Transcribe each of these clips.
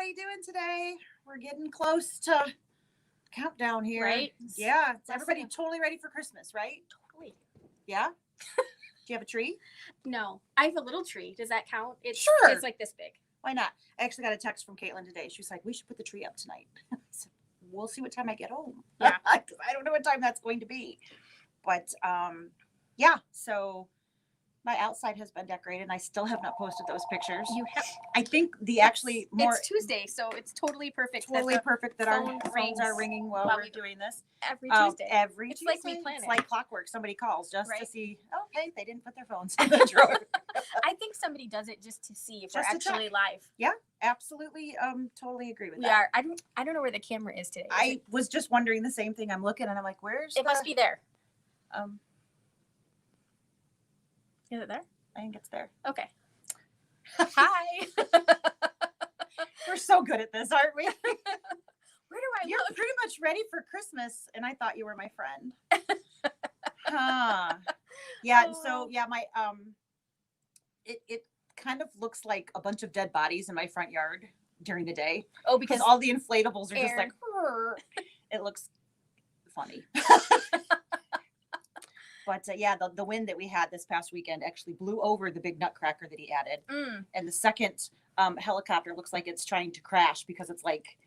everybody doing today? We're getting close to countdown here. Right? Yeah. Is everybody totally ready for Christmas, right? Totally. Yeah? Do you have a tree? No. I have a little tree. Does that count? Sure. It's like this big. Why not? I actually got a text from Caitlin today. She was like, we should put the tree up tonight. I said, we'll see what time I get home. Yeah. I don't know what time that's going to be. But yeah, so my outside has been decorated and I still have not posted those pictures. You have. I think it's Tuesday, so it's totally perfect. Totally perfect that our phone phones are ringing while we're doing this. Every Tuesday. Every It's Tuesday. like we plan It's it. like clockwork. Somebody calls just to Right. see, okay, they didn't put their phones in the drawer. I think somebody does it just to see if Just we're to actually check. live. Yeah, absolutely. Totally agree with We that. are. I don't know where the camera is today. I was just wondering the same thing. I'm looking and I'm like, It must be there. Is it there? I think it's there. Okay. Hi. We're so good at this, aren't we? Where do I You're look? pretty much ready for Christmas, and I thought you were my friend. Huh. Yeah. Oh. So yeah, my it kind of looks like a bunch of dead bodies in my front yard during the day. Oh, Because because all the inflatables are just air. like, it looks funny. But yeah, the wind that we had this past weekend actually blew over the big nutcracker that he added. And the second helicopter looks like it's trying to crash because it's like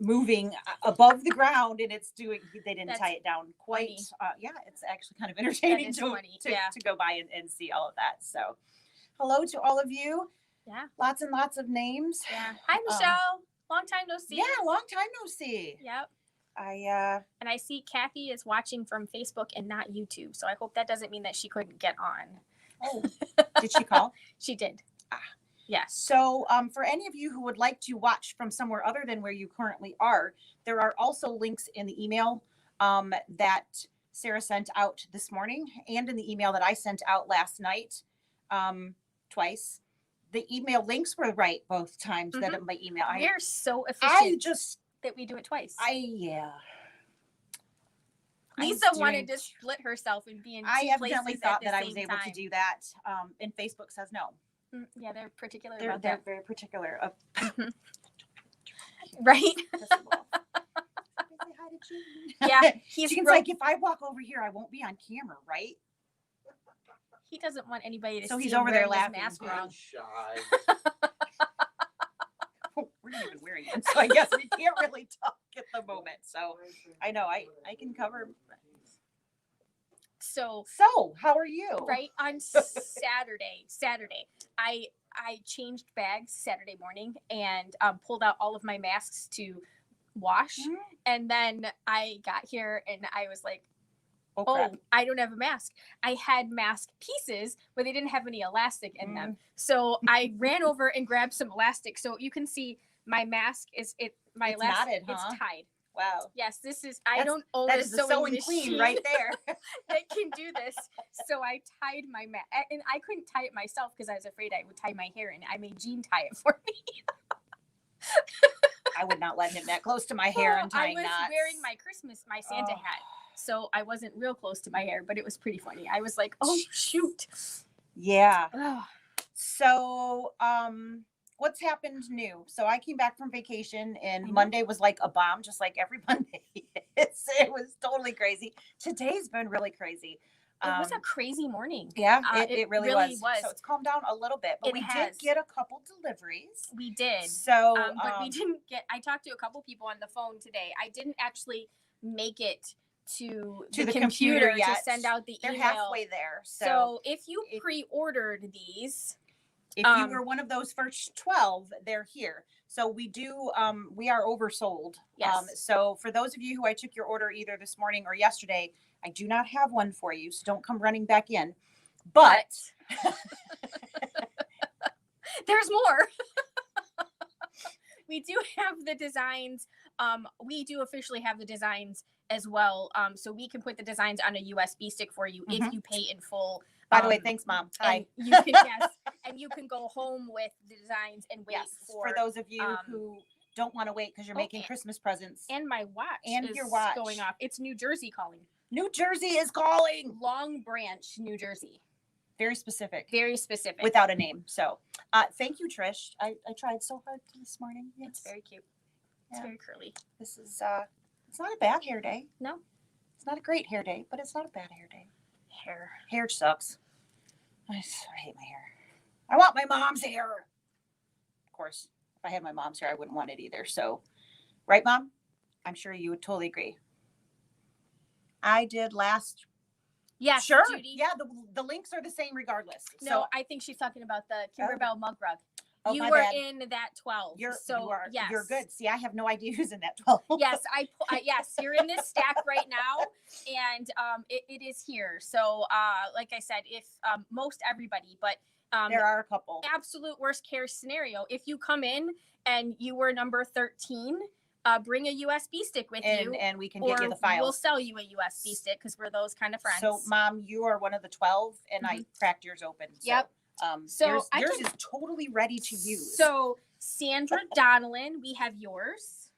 moving above the ground and they didn't That's tie it down quite. funny. Yeah, it's actually kind of entertaining is to funny. Yeah. go by and see all of that. So hello to all of you. Yeah. Lots and lots of names. Yeah. Hi, Michelle. Long time no see. Yeah, long time no see. Yep. And I see Kathy is watching from Facebook and not YouTube. So I hope that doesn't mean that she couldn't get on. Oh, did she call? She did. Ah. Yes. So for any of you who would like to watch from somewhere other than where you currently are, there are also links in the email that Sarah sent out this morning and in the email that I sent out last night twice. The email links were right both times that in my email. We're so efficient that we do it twice. Yeah. Lisa wanted to split herself and be in two places evidently thought that I was able to do. do that. And Facebook says no. Yeah, they're particular They're about that. very particular. Right? Yeah. He's Jean's like, if I walk over here, I won't be on camera, right? He doesn't want anybody to So see he's him over there wearing his laughing. mask wrong. Shy. We're not even wearing them, so I guess we can't really talk at the moment. So I know I can cover. So How are you? right on Saturday, I changed bags Saturday morning and pulled out all of my masks to wash. Mhm. And then I got here and I was like, Oh, crap. I don't have a mask. I had mask pieces, but they didn't have any elastic in them. So I ran over and grabbed some elastic. So you can see my mask It's elastic, knotted, huh? it's tied. Wow. Yes, I don't own That a is the sewing machine queen right there. that can do this. So I tied my mask, and I couldn't tie it myself because I was afraid I would tie my hair, and I made Jean tie it for me. I would not let him that close to my hair and tying I was knots. wearing my Santa hat, so I wasn't real close to my hair, but it was pretty funny. I was like, oh shoot. Yeah. Oh, So, what's happened new? So I came back from vacation and I know. Monday was like a bomb, just like every Monday is. It was totally crazy. Today's been really crazy. it was a crazy morning. Yeah, it it really really was. was. So it's calmed down a little bit, but It we has. did get a couple deliveries. We did. So, But we didn't get. I talked to a couple people on the phone today. I didn't actually make it to the computer yet. to send out the They're email. halfway there. So if you pre-ordered these, if you were one of those first 12, they're here. So we do, we are oversold. Yes. So for those of you who I took your order either this morning or yesterday, I do not have one for you. So don't come running back in. But there's more. We do have the designs. We do officially have the designs as well. So we can put the designs on a USB stick for you if you pay in full. By the way, thanks, Mom. Hi. You can, yes, and you can go home with the designs and wait for those of you who don't want to wait because you're making Christmas presents. And my watch and is your watch going off. It's New Jersey calling. New Jersey is calling. Long Branch, New Jersey. Very specific. Very specific. Without a name. So thank you, Trish. I tried so hard this morning. Yes. It's very cute. It's very curly. This is it's not a bad hair day. No. It's not a great hair day, but it's not a bad hair day. Hair sucks. I hate my hair. I want my mom's hair. Of course, if I had my mom's hair, I wouldn't want it either. So, right, Mom? I'm sure you would totally agree. I did last. Yeah, sure. Judy. Yeah, the links are the same regardless. No, So, I think she's talking about the kimberbell mug rug. oh, You my were bad. in that 12. You so are, yes. You're good. See, I have no idea who's in that 12. Yes, yes, you're in this stack right now, and it is here. So, like I said, if most everybody, but there are a couple. Absolute worst case scenario, if you come in and you were number 13, bring a USB stick with you, and we can get you the files. We'll sell you a USB stick because we're those kind of friends. So, Mom, you are one of the 12, and I cracked yours open. So, yep. So yours is totally ready to use. So Sandra Donnellan, we have yours.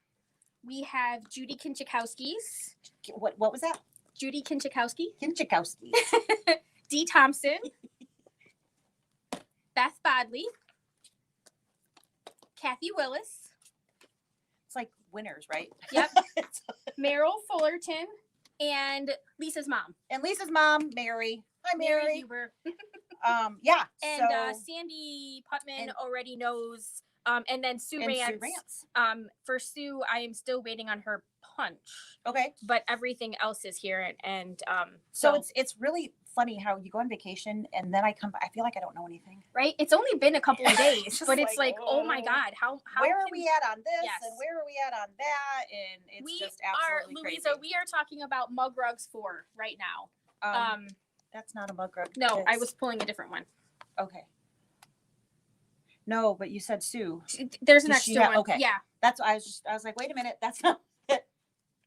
We have Judy Kinchikowski's. What was that? Judy Kinchikowski. Kinchikowski. Dee Thompson. Beth Bodley. Kathy Willis. It's like winners, right? Yep. Meryl Fullerton and Lisa's mom. And Lisa's mom, Mary. Hi, Mary. Huber. Yeah. And Sandy Putman already knows. And then Sue Rance. For Sue, I am still waiting on her punch. Okay. But everything else is here, and so it's really funny how you go on vacation and then I come back. I feel like I don't know anything. Right? It's only been a couple of days, but it's like, oh my oh. God, how where are we at on this? Yes. And where are we at on that? And it's just absolutely crazy. Louisa, we are talking about mug rugs 4 right now. That's not a mug rug. No, I was pulling a different one. Okay. No, but you said Sue. There's an extra one. Okay. Yeah. That's I was like, wait a minute, that's not it.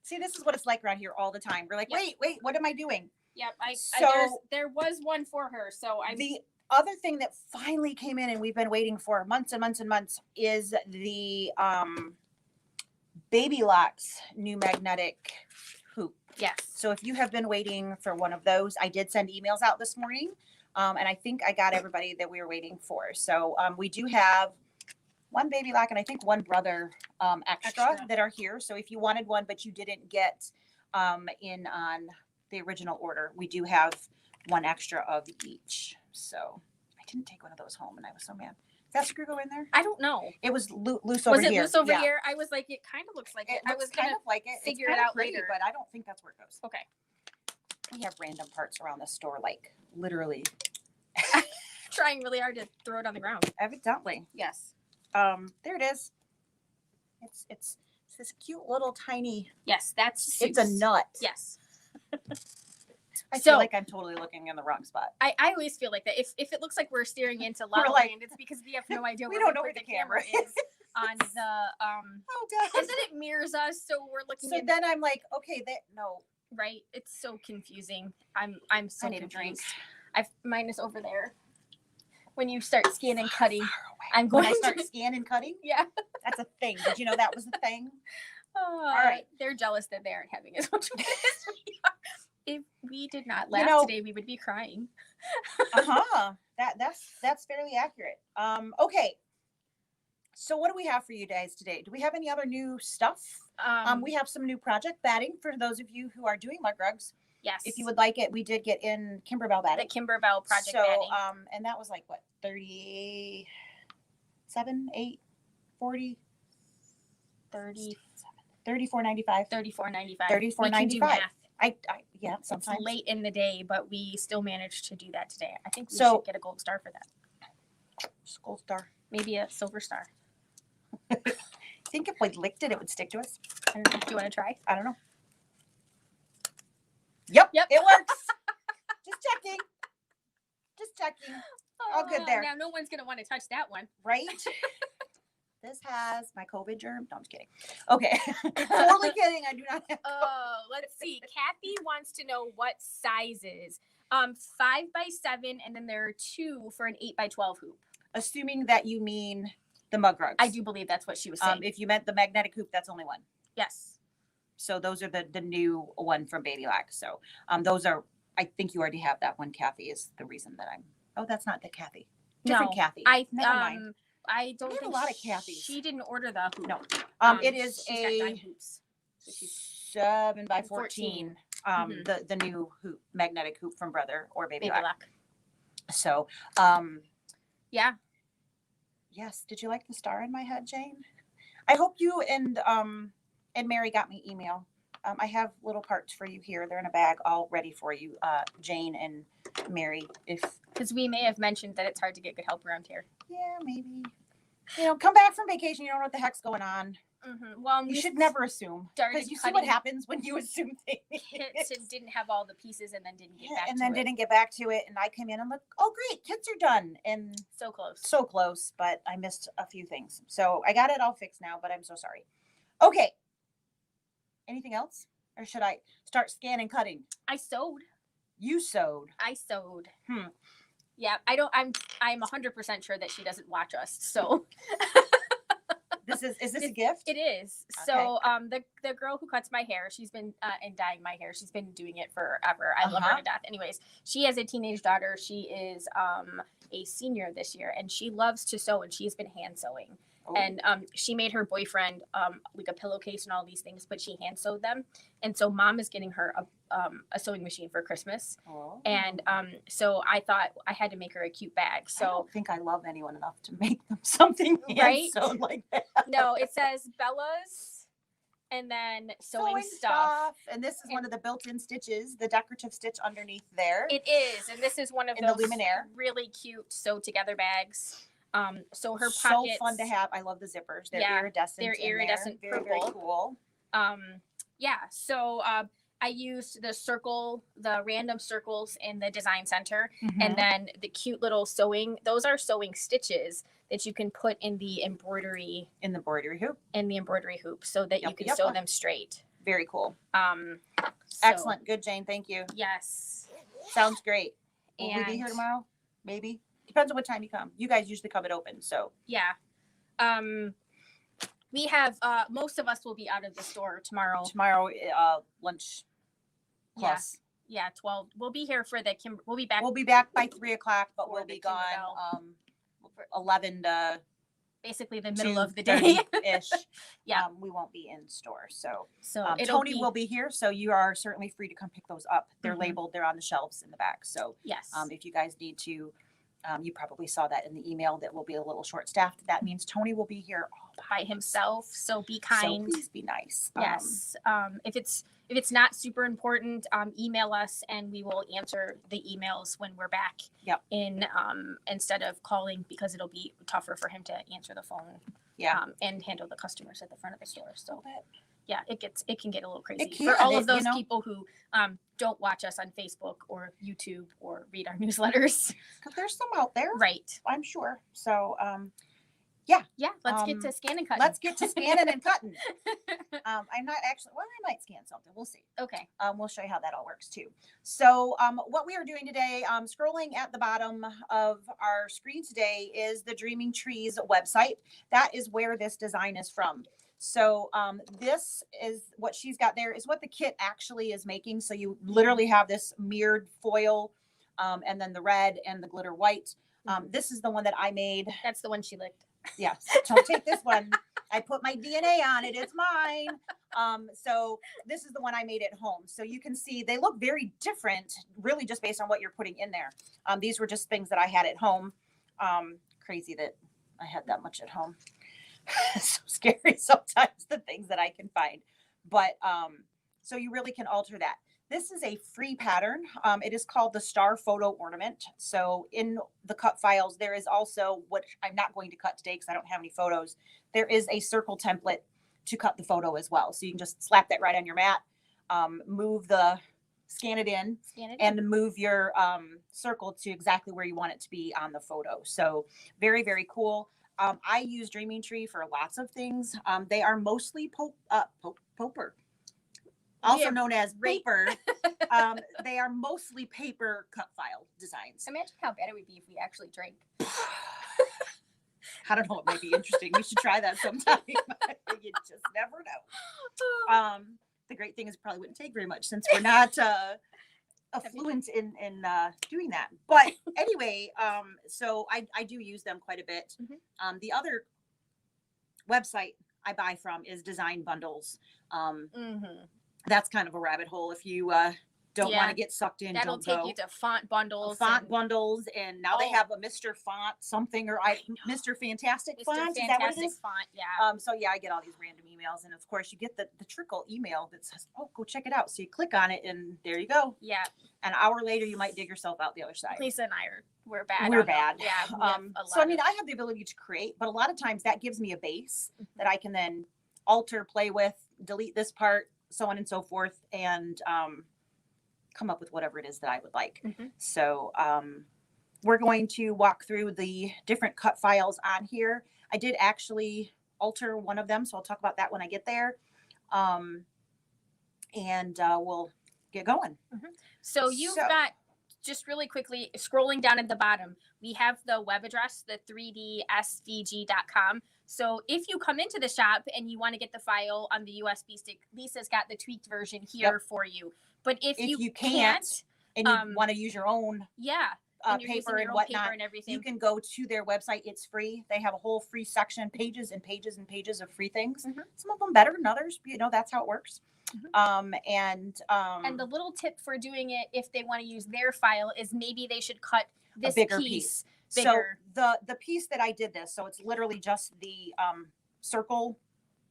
See, this is what it's like around here all the time. We're like, wait, what am I doing? Yep. So there was one for her. So the other thing that finally came in and we've been waiting for months and months and months is the Baby Locks new magnetic hoop. Yes. So if you have been waiting for one of those, I did send emails out this morning. And I think I got everybody that we were waiting for. So we do have one Baby Lock and I think one brother extra that are here. So if you wanted one, but you didn't get in on the original order, we do have one extra of each. So I didn't take one of those home and I was so mad. Is that screw go in there? I don't know. It was loose over here. Was it loose over here? I was like, it kind of looks like it. I was kind of like it. Figure it out pretty, later. But I don't think that's where it goes. Okay. We have random parts around the store, like literally. Trying really hard to throw it on the ground. Evidently. Yes. There it is. It's this cute little tiny. Yes, that's. It's a nut. Yes. I feel like I'm totally looking in the wrong spot. I always feel like that. If it looks like we're staring into La La Land, it's because we have no idea we don't know where the camera is on the Oh God! And then it mirrors us, so we're looking. So then I'm like, okay, no. Right? It's so confusing. I'm so I need confused. a drink. Mine is over there. When you start scanning and cutting, I'm going to start scanning and cutting. Yeah, that's a thing. Did you know that was a thing? All right, they're jealous that they aren't having as much fun as we are. If we did not laugh today, we would be crying. That's fairly accurate. Okay. So what do we have for you guys today? Do we have any other new stuff? We have some new project batting for those of you who are doing mug rugs. Yes. If you would like it, we did get in kimberbell batting. The kimberbell project batting. And that was like what, 37, 8, 40, 37, 34.95. 34.95. 34.95. Yeah, sometimes. It's late in the day, but we still managed to do that today. I think we should get a gold star for that. Gold star. Maybe a silver star. I think if we licked it, it would stick to us. Do you want to try? I don't know. Yep, it works. Just checking. All good there. Now no one's going to want to touch that one. Right? This has my COVID germ. No, I'm just kidding. Okay. Totally kidding. I do not have Oh, let's see. Kathy wants to know what sizes. 5x7, and then there are 2 for an 8x12 hoop. Assuming that you mean the mug rugs. I do believe that's what she was saying. If you meant the magnetic hoop, that's only one. Yes. So those are the new one from Baby Lock. So those are, I think you already have that one, Kathy, is the reason that I'm Oh, that's not the Kathy. Different No, Kathy. I Never mind. I don't We have a think lot of Kathys. she didn't order the hoop. No. It is she's got dime a hoops. So she's 7 by 14. 14. The new hoop, magnetic hoop from Brother or Baby baby Lock. lock. So, Yeah. yes. Did you like the star in my head, Jane? I hope you and Mary got me email. I have little parts for you here. They're in a bag, all ready for you, Jane and Mary. Because we may have mentioned that it's hard to get good help around here. Yeah, maybe. Come back from vacation. You don't know what the heck's going on. Mm-hmm. Well, You should never assume. Because you see what happens when you assume things. Kits and didn't have all the pieces and then didn't get back to it. And then didn't get back to it. And I came in and looked, oh, great, kits are done. And so close. So close, but I missed a few things. So I got it all fixed now, but I'm so sorry. Okay. Anything else? Or should I start scanning, cutting? I sewed. You sewed. I sewed. Yeah, I'm 100% sure that she doesn't watch us. So Is this a gift? It is. Okay. So the girl who cuts my hair, she's been and dyeing my hair. She's been doing it forever. I love her to death. Anyways, she has a teenage daughter. She is a senior this year, and she loves to sew, and she's been hand sewing. Oh. And she made her boyfriend like a pillowcase and all these things, but she hand sewed them. And so mom is getting her a sewing machine for Christmas. Oh. And so I thought I had to make her a cute bag. So I don't think I love anyone enough to make them something hand sewn like that. No, it says Bella's and then sewing stuff. And this is one of the built-in stitches, the decorative stitch underneath there. It is. And this is one of those really cute sew together bags. So her pockets, so fun to have. I love the zippers. They're iridescent. They're iridescent purple. Very, very cool. Yeah. So I used the random circles in the design center, and then the cute little sewing. Those are sewing stitches that you can put in the embroidery hoop, so that you can sew them straight. Very cool. Excellent. Good, Jane. Thank you. Yes. Sounds great. Will we be here tomorrow? Maybe. Depends on what time you come. You guys usually come it open, so. Yeah. We have, most of us will be out of the store tomorrow. Tomorrow, lunch plus. Yeah, 12. We'll be here for we'll be back. We'll be back by 3:00, but we'll be gone 11 to basically the middle of the day ish. Yeah. We won't be in store. So Tony will be here. So you are certainly free to come pick those up. They're labeled. They're on the shelves in the back. So yes. If you guys need to, you probably saw that in the email that we'll be a little short staffed. That means Tony will be here all by himself. So be kind. So please be nice. Yes. If it's not super important, email us and we will answer the emails when we're back. Yep. Instead of calling, because it'll be tougher for him to answer the phone. Yeah. And handle the customers at the front of the store. So yeah, it can get a little crazy can, for all of those people who don't watch us on Facebook or YouTube or read our newsletters. Because there's some out there, right? I'm sure. So yeah. Let's get to scanning and cutting. Let's get to scanning and cutting. I'm not actually. Well, I might scan something. We'll see. Okay. We'll show you how that all works too. So what we are doing today, scrolling at the bottom of our screen today, is the Dreaming Trees website. That is where this design is from. So this is what she's got there is what the kit actually is making. So you literally have this mirrored foil and then the red and the glitter white. This is the one that I made. That's the one she licked. Yes. Don't take this one. I put my DNA on it. It's mine. So this is the one I made at home. So you can see they look very different, really just based on what you're putting in there. These were just things that I had at home. Crazy that I had that much at home. It's so scary sometimes, the things that I can find. But so you really can alter that. This is a free pattern. It is called the Star Photo Ornament. So in the cut files, there is also, what I'm not going to cut today because I don't have any photos, there is a circle template to cut the photo as well. So you can just slap that right on your mat, scan it in, and move your circle to exactly where you want it to be on the photo. So very, very cool. I use Dreaming Tree for lots of things. They are mostly poper. Also known as paper. They are mostly paper cut file designs. Imagine how bad it would be if we actually drank. I don't know. It might be interesting. We should try that sometime. You just never know. The great thing is it probably wouldn't take very much since we're not fluent in doing that. But anyway, so I do use them quite a bit. The other website I buy from is Design Bundles. That's kind of a rabbit hole. If you don't want to get sucked in, that'll don't take go. you to font bundles. Bundles, and now they have a Mr. Font something, or Mr. Fantastic Mr. Font. Fantastic Is that what it is? Font, yeah. So yeah, I get all these random emails, and of course you get the trickle email that says, "Oh, go check it out." So you click on it, and there you go. Yeah. An hour later, you might dig yourself out the other side. Lisa and I we're bad. We're bad. Yeah. So I mean, I have the ability to create, but a lot of times that gives me a base that I can then alter, play with, delete this part, so on and so forth, and come up with whatever it is that I would like. So we're going to walk through the different cut files on here. I did actually alter one of them, so I'll talk about that when I get there. And we'll get going. So you've got, just really quickly, scrolling down at the bottom, we have the web address, the 3dsvg.com. So if you come into the shop and you want to get the file on the USB stick, Lisa's got the tweaked version here for you. But if you can't, and you want to use your own paper and whatnot, paper and everything, you can go to their website. It's free. They have a whole free section, pages and pages and pages of free things. Some of them better than others. You know, that's how it works. And the little tip for doing it, if they want to use their file, is maybe they should cut this bigger piece bigger. So the piece that I did this, so it's literally just the circle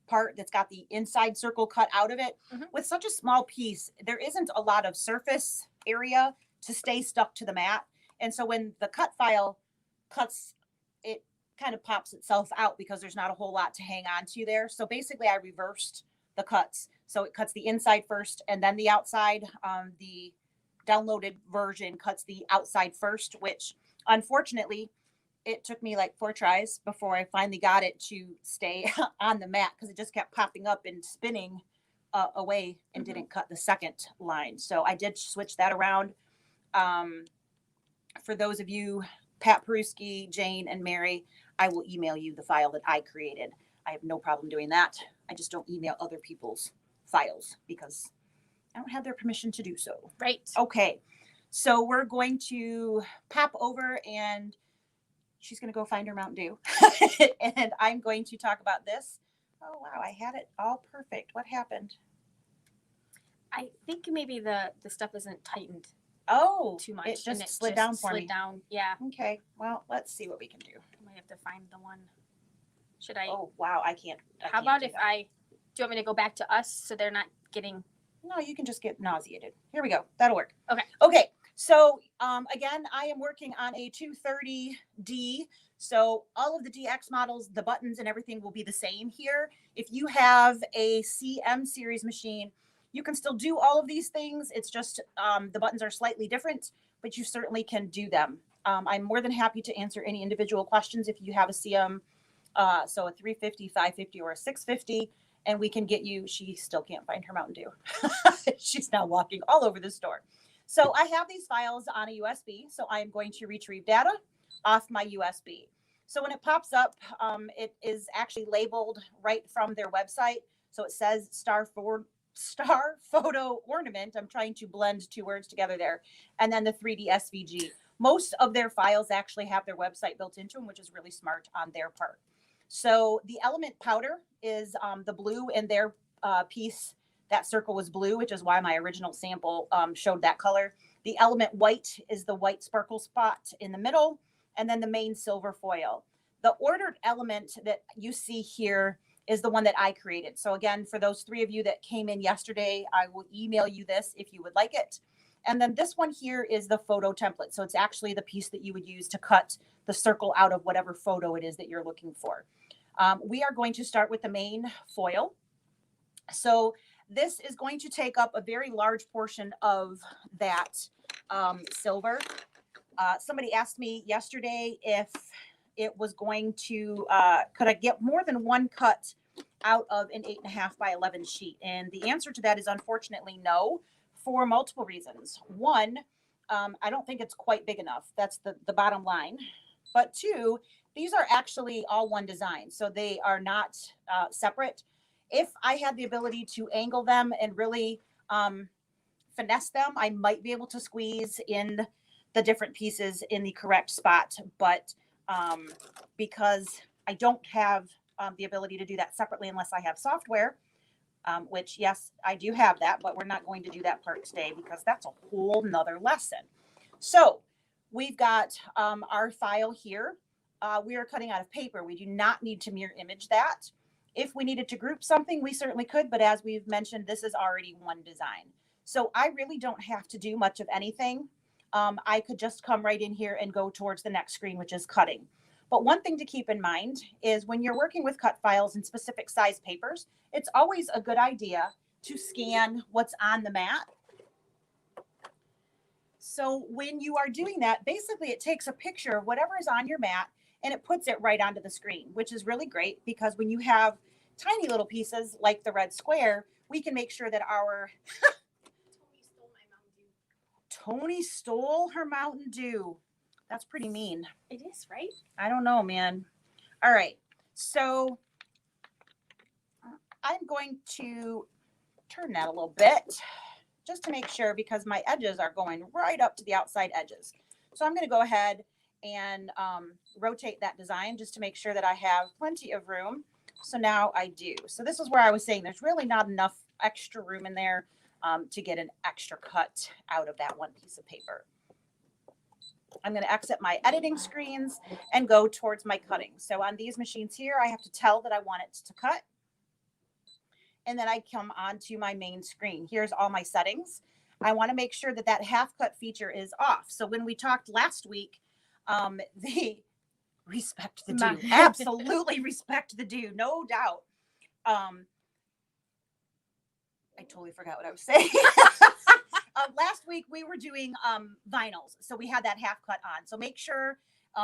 part that's got the inside circle cut out of it. With such a small piece, there isn't a lot of surface area to stay stuck to the mat. And so when the cut file cuts, it kind of pops itself out because there's not a whole lot to hang on to there. So basically I reversed the cuts. So it cuts the inside first and then the outside. The downloaded version cuts the outside first, which unfortunately it took me like 4 tries before I finally got it to stay on the mat, because it just kept popping up and spinning away and didn't cut the second line. So I did switch that around. For those of you, Pat Peruski, Jane, and Mary, I will email you the file that I created. I have no problem doing that. I just don't email other people's files because I don't have their permission to do so. Right. Okay. So we're going to pop over, and she's going to go find her Mountain Dew. And I'm going to talk about this. Oh, wow. I had it all perfect. What happened? I think maybe the stuff isn't tightened. Oh, too much. It just slid down for me. Down. Yeah. Okay. Well, let's see what we can do. I might have to find the one. Should I? Oh, wow. I can't. How about if I, do you want me to go back to us so they're not getting? No, you can just get nauseated. Here we go. That'll work. Okay. Okay. So again, I am working on a 230D. So all of the DX models, the buttons and everything will be the same here. If you have a CM series machine, you can still do all of these things. It's just the buttons are slightly different, but you certainly can do them. I'm more than happy to answer any individual questions if you have a CM, so a 350, 550, or a 650, and we can get you. She still can't find her Mountain Dew. She's now walking all over the store. So I have these files on a USB, so I am going to retrieve data off my USB. So when it pops up, it is actually labeled right from their website. So it says Star Photo Ornament. I'm trying to blend 2 words together there. And then the 3D SVG. Most of their files actually have their website built into them, which is really smart on their part. So the element powder is the blue in their piece. That circle was blue, which is why my original sample showed that color. The element white is the white sparkle spot in the middle, and then the main silver foil. The ordered element that you see here is the one that I created. So again, for those 3 of you that came in yesterday, I will email you this if you would like it. And then this one here is the photo template. So it's actually the piece that you would use to cut the circle out of whatever photo it is that you're looking for. We are going to start with the main foil. So this is going to take up a very large portion of that silver. Somebody asked me yesterday if it was going to, could I get more than 1 cut out of an 8.5 by 11 sheet? And the answer to that is unfortunately no, for multiple reasons. 1, I don't think it's quite big enough. That's the bottom line. But 2, these are actually all one design. So they are not separate. If I had the ability to angle them and really finesse them. I might be able to squeeze in the different pieces in the correct spot, but because I don't have the ability to do that separately unless I have software, which yes, I do have that, but we're not going to do that part today because that's a whole nother lesson. So we've got our file here. We are cutting out of paper. We do not need to mirror image that. If we needed to group something, we certainly could, but as we've mentioned, this is already one design. So I really don't have to do much of anything. I could just come right in here and go towards the next screen, which is cutting. But one thing to keep in mind is when you're working with cut files and specific size papers, it's always a good idea to scan what's on the mat. So when you are doing that, basically it takes a picture of whatever is on your mat and it puts it right onto the screen, which is really great because when you have tiny little pieces like the red square, we can make sure that our Tony stole her Mountain Dew. That's pretty mean. It is, right? I don't know, man. All right. So I'm going to turn that a little bit just to make sure because my edges are going right up to the outside edges. So I'm going to go ahead and rotate that design just to make sure that I have plenty of room. So now I do. So this is where I was saying there's really not enough extra room in there to get an extra cut out of that one piece of paper. I'm going to exit my editing screens and go towards my cutting. So on these machines here, I have to tell that I want it to cut. And then I come onto my main screen. Here's all my settings. I want to make sure that that half cut feature is off. So when we talked last week, the respect the do. Absolutely respect the do, no doubt. I totally forgot what I was saying. Last week we were doing vinyls, so we had that half cut on. So make sure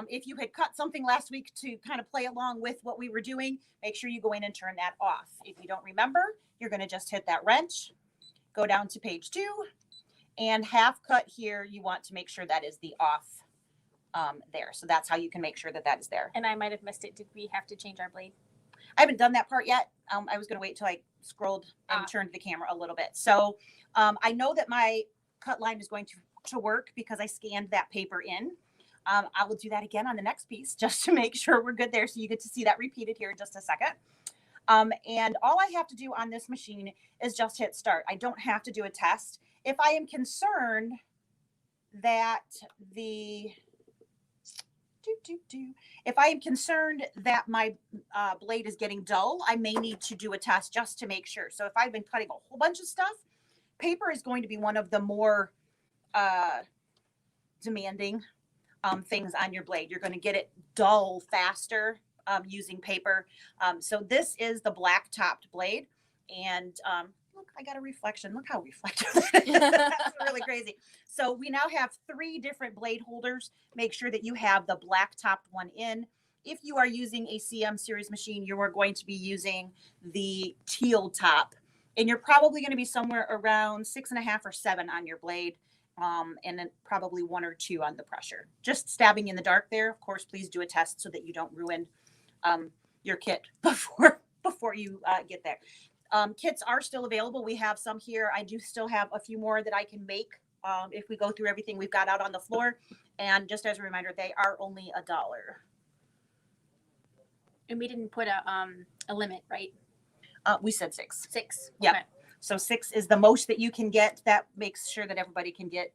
if you had cut something last week to kind of play along with what we were doing, make sure you go in and turn that off. If you don't remember, you're going to just hit that wrench, go down to page 2, and half cut here, you want to make sure that is the off there. So that's how you can make sure that that is there. And I might have missed it. Did we have to change our blade? I haven't done that part yet. I was going to wait till I scrolled and turned the camera a little bit. So I know that my cut line is going to work because I scanned that paper in. I will do that again on the next piece just to make sure we're good there. So you get to see that repeated here in just a second. And all I have to do on this machine is just hit start. I don't have to do a test. If I am concerned that if I am concerned that my blade is getting dull, I may need to do a test just to make sure. So if I've been cutting a whole bunch of stuff, paper is going to be one of the more demanding things on your blade. You're going to get it dull faster using paper. So this is the black topped blade. And look, I got a reflection. Look how reflective that is. That's really crazy. So we now have 3 different blade holders. Make sure that you have the black topped one in. If you are using a CM series machine, you are going to be using the teal top. And you're probably going to be somewhere around 6.5 or 7 on your blade. And then probably 1 or 2 on the pressure. Just stabbing in the dark there. Of course, please do a test so that you don't ruin your kit before you get there. Kits are still available. We have some here. I do still have a few more that I can make if we go through everything we've got out on the floor. And just as a reminder, they are only $1. And we didn't put a limit, right? We said 6. 6. Yep. Okay. So 6 is the most that you can get. That makes sure that everybody can get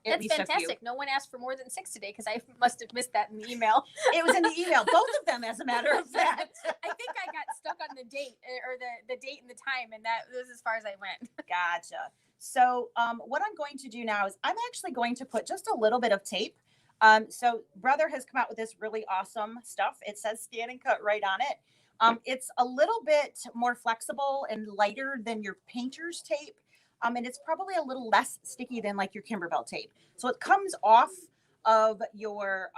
at least fantastic. a few. No one asked for more than 6 today because I must have missed that in the email. It was in the email. Both of them, as a matter of fact. I think I got stuck on the date or the date and the time, and that was as far as I went. Gotcha. So what I'm going to do now is I'm actually going to put just a little bit of tape. So Brother has come out with this really awesome stuff. It says Scan and Cut right on it. It's a little bit more flexible and lighter than your painter's tape. And it's probably a little less sticky than like your kimberbell tape. So it comes off of your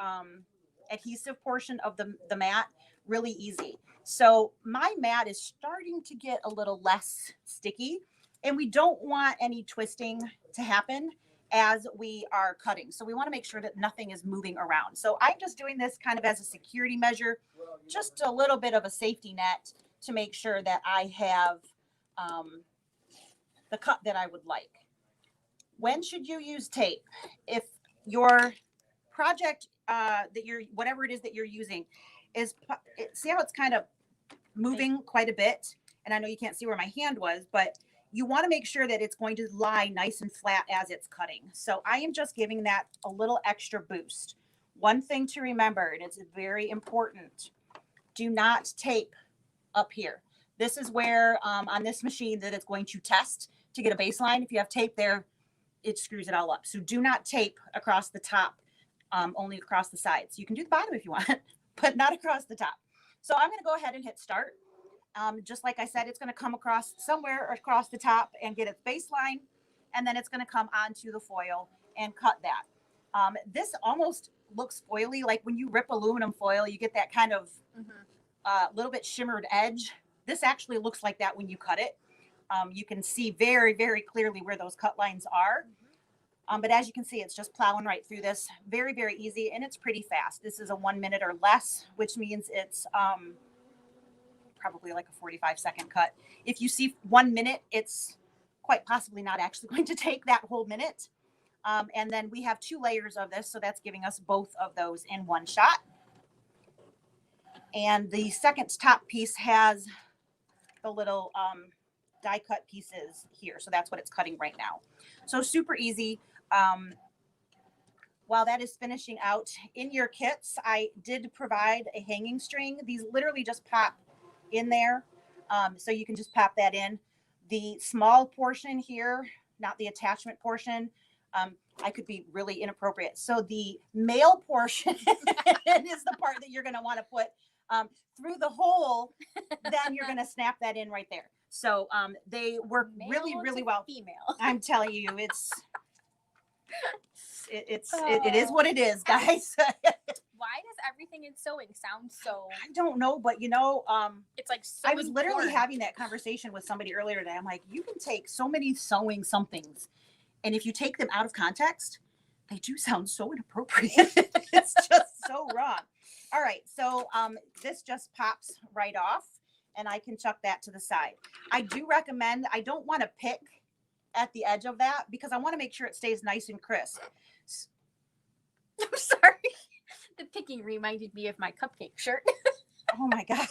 adhesive portion of the mat really easy. So my mat is starting to get a little less sticky, and we don't want any twisting to happen as we are cutting. So we want to make sure that nothing is moving around. So I'm just doing this kind of as a security measure, just a little bit of a safety net to make sure that I have the cut that I would like. When should you use tape? If your project that you're, whatever it is that you're using is, see how it's kind of moving quite a bit? And I know you can't see where my hand was, but you want to make sure that it's going to lie nice and flat as it's cutting. So I am just giving that a little extra boost. One thing to remember, and it's very important, do not tape up here. This is where on this machine that it's going to test to get a baseline. If you have tape there, it screws it all up. So do not tape across the top, only across the sides. You can do the bottom if you want, but not across the top. So I'm going to go ahead and hit start. Just like I said, it's going to come across somewhere across the top and get its baseline, and then it's going to come onto the foil and cut that. This almost looks foily, like when you rip aluminum foil, you get that kind of little bit shimmered edge. This actually looks like that when you cut it. You can see very, very clearly where those cut lines are. But as you can see, it's just plowing right through this. Very, very easy, and it's pretty fast. This is a 1 minute or less, which means it's probably like a 45-second cut. If you see 1 minute, it's quite possibly not actually going to take that whole minute. And then we have 2 layers of this, so that's giving us both of those in one shot. And the second top piece has the little die cut pieces here. So that's what it's cutting right now. So super easy. While that is finishing out in your kits, I did provide a hanging string. These literally just pop in there. So you can just pop that in. The small portion here, not the attachment portion, I could be really inappropriate. So the male portion is the part that you're going to want to put through the hole. Then you're going to snap that in right there. So they work really, really well. Female. I'm telling you, it is what it is, guys. Why does everything in sewing sound so? I don't know, but it's like I was literally having that conversation with somebody earlier today. I'm like, you can take so many sewing somethings, and if you take them out of context, they do sound so inappropriate. It's just so wrong. All right, so this just pops right off, and I can chuck that to the side. I do recommend, I don't want to pick at the edge of that because I want to make sure it stays nice and crisp. I'm sorry. The picking reminded me of my cupcake shirt. Oh my God.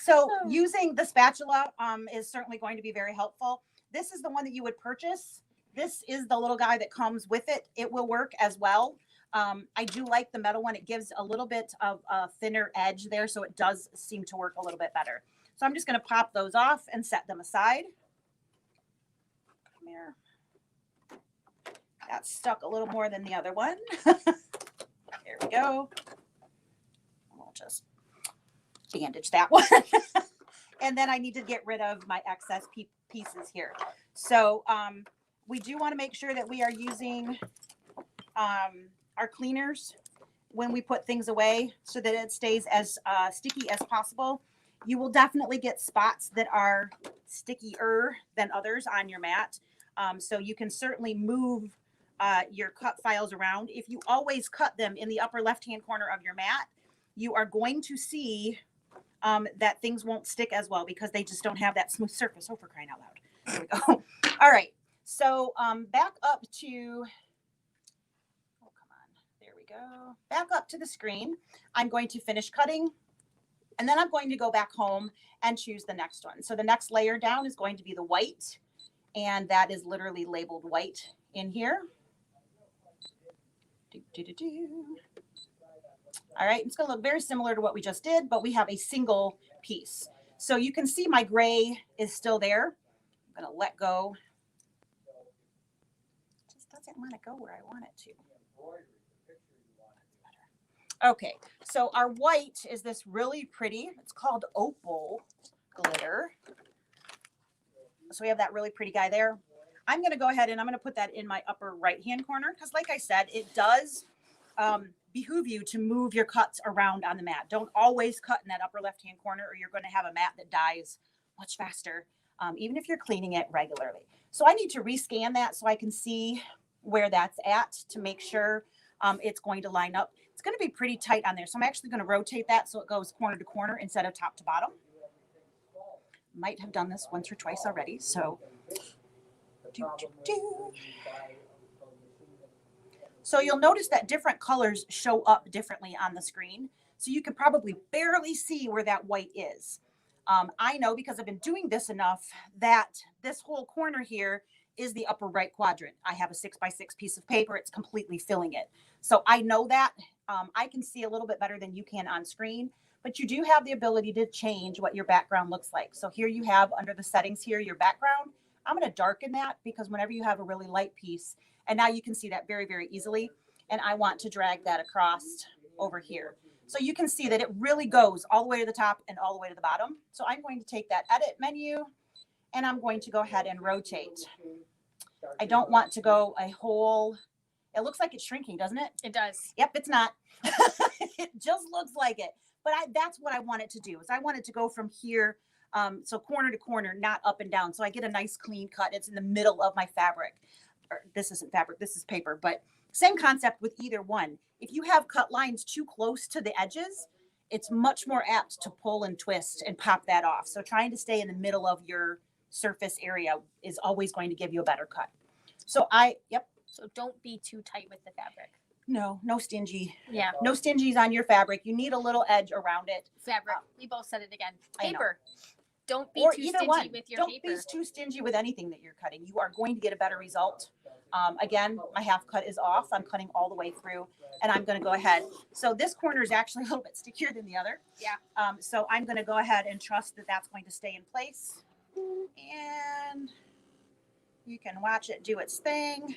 So using the spatula is certainly going to be very helpful. This is the one that you would purchase. This is the little guy that comes with it. It will work as well. I do like the metal one. It gives a little bit of a thinner edge there, so it does seem to work a little bit better. So I'm just going to pop those off and set them aside. Come here. That stuck a little more than the other one. There we go. We'll just bandage that one. And then I need to get rid of my excess pieces here. So we do want to make sure that we are using our cleaners when we put things away so that it stays as sticky as possible. You will definitely get spots that are stickier than others on your mat. So you can certainly move your cut files around. If you always cut them in the upper left-hand corner of your mat, you are going to see that things won't stick as well because they just don't have that smooth surface. Oh, for crying out loud. There we go. All right. So back up to, oh, come on. There we go. Back up to the screen. I'm going to finish cutting, and then I'm going to go back home and choose the next one. So the next layer down is going to be the white, and that is literally labeled white in here. All right, it's going to look very similar to what we just did, but we have a single piece. So you can see my gray is still there. I'm going to let go. It just doesn't want to go where I want it to. Okay, so our white is this really pretty, it's called opal glitter. So we have that really pretty guy there. I'm going to go ahead and I'm going to put that in my upper right-hand corner because like I said, it does behoove you to move your cuts around on the mat. Don't always cut in that upper left-hand corner or you're going to have a mat that dies much faster, even if you're cleaning it regularly. So I need to rescan that so I can see where that's at to make sure it's going to line up. It's going to be pretty tight on there. So I'm actually going to rotate that so it goes corner to corner instead of top to bottom. Might have done this once or twice already. So So you'll notice that different colors show up differently on the screen. So you can probably barely see where that white is. I know because I've been doing this enough that this whole corner here is the upper right quadrant. I have a 6x6 piece of paper. It's completely filling it. So I know that. I can see a little bit better than you can on screen, but you do have the ability to change what your background looks like. So here you have under the settings here, your background. I'm going to darken that because whenever you have a really light piece, and now you can see that very, very easily. And I want to drag that across over here. So you can see that it really goes all the way to the top and all the way to the bottom. So I'm going to take that edit menu and I'm going to go ahead and rotate. I don't want to go a whole, it looks like it's shrinking, doesn't it? It does. Yep, it's not. It just looks like it. But that's what I want it to do is I want it to go from here. So corner to corner, not up and down. So I get a nice clean cut. It's in the middle of my fabric. Or this isn't fabric, this is paper, but same concept with either one. If you have cut lines too close to the edges, it's much more apt to pull and twist and pop that off. So trying to stay in the middle of your surface area is always going to give you a better cut. So So don't be too tight with the fabric. No stingy. Yeah. No stingies on your fabric. You need a little edge around it. Fabric. We both said it again. I know. Paper. Don't be Or too either stingy one. with your Don't paper. be too stingy with anything that you're cutting. You are going to get a better result. Again, my half cut is off. I'm cutting all the way through and I'm going to go ahead. So this corner is actually a little bit stickier than the other. Yeah. So I'm going to go ahead and trust that that's going to stay in place. And you can watch it do its thing.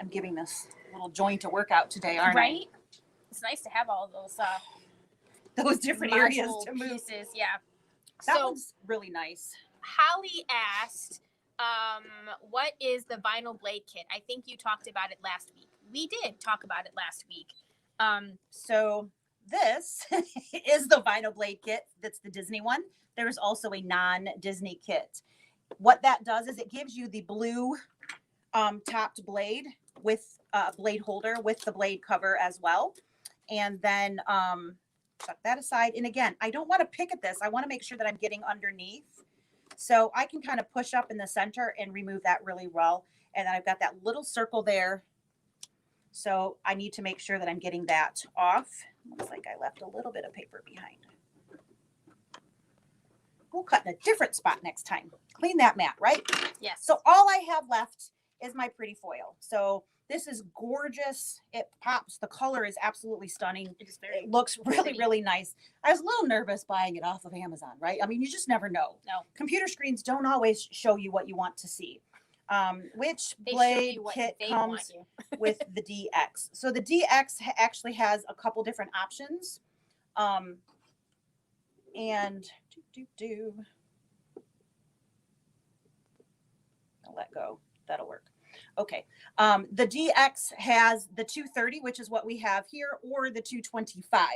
I'm giving this little joint a workout today, aren't I? Right? It's nice to have all of Those different areas module to move. pieces. Yeah. That So one's really nice. Holly asked, what is the vinyl blade kit? I think you talked about it last week. We did talk about it last week. So this is the vinyl blade kit. That's the Disney one. There's also a non-Disney kit. What that does is it gives you the blue topped blade with blade holder with the blade cover as well. And then tuck that aside. And again, I don't want to pick at this. I want to make sure that I'm getting underneath. So I can kind of push up in the center and remove that really well. And then I've got that little circle there. So I need to make sure that I'm getting that off. Looks like I left a little bit of paper behind. We'll cut in a different spot next time. Clean that mat, right? Yes. So all I have left is my pretty foil. So this is gorgeous. It pops. The color is absolutely stunning. It looks really, really nice. I was a little nervous buying it off of Amazon, right? I mean, you just never know. No. Computer screens don't always show you what you want to see. Which blade kit comes with the DX? So the DX actually has a couple different options. And I'll let go. That'll work. Okay. The DX has the 230, which is what we have here, or the 225.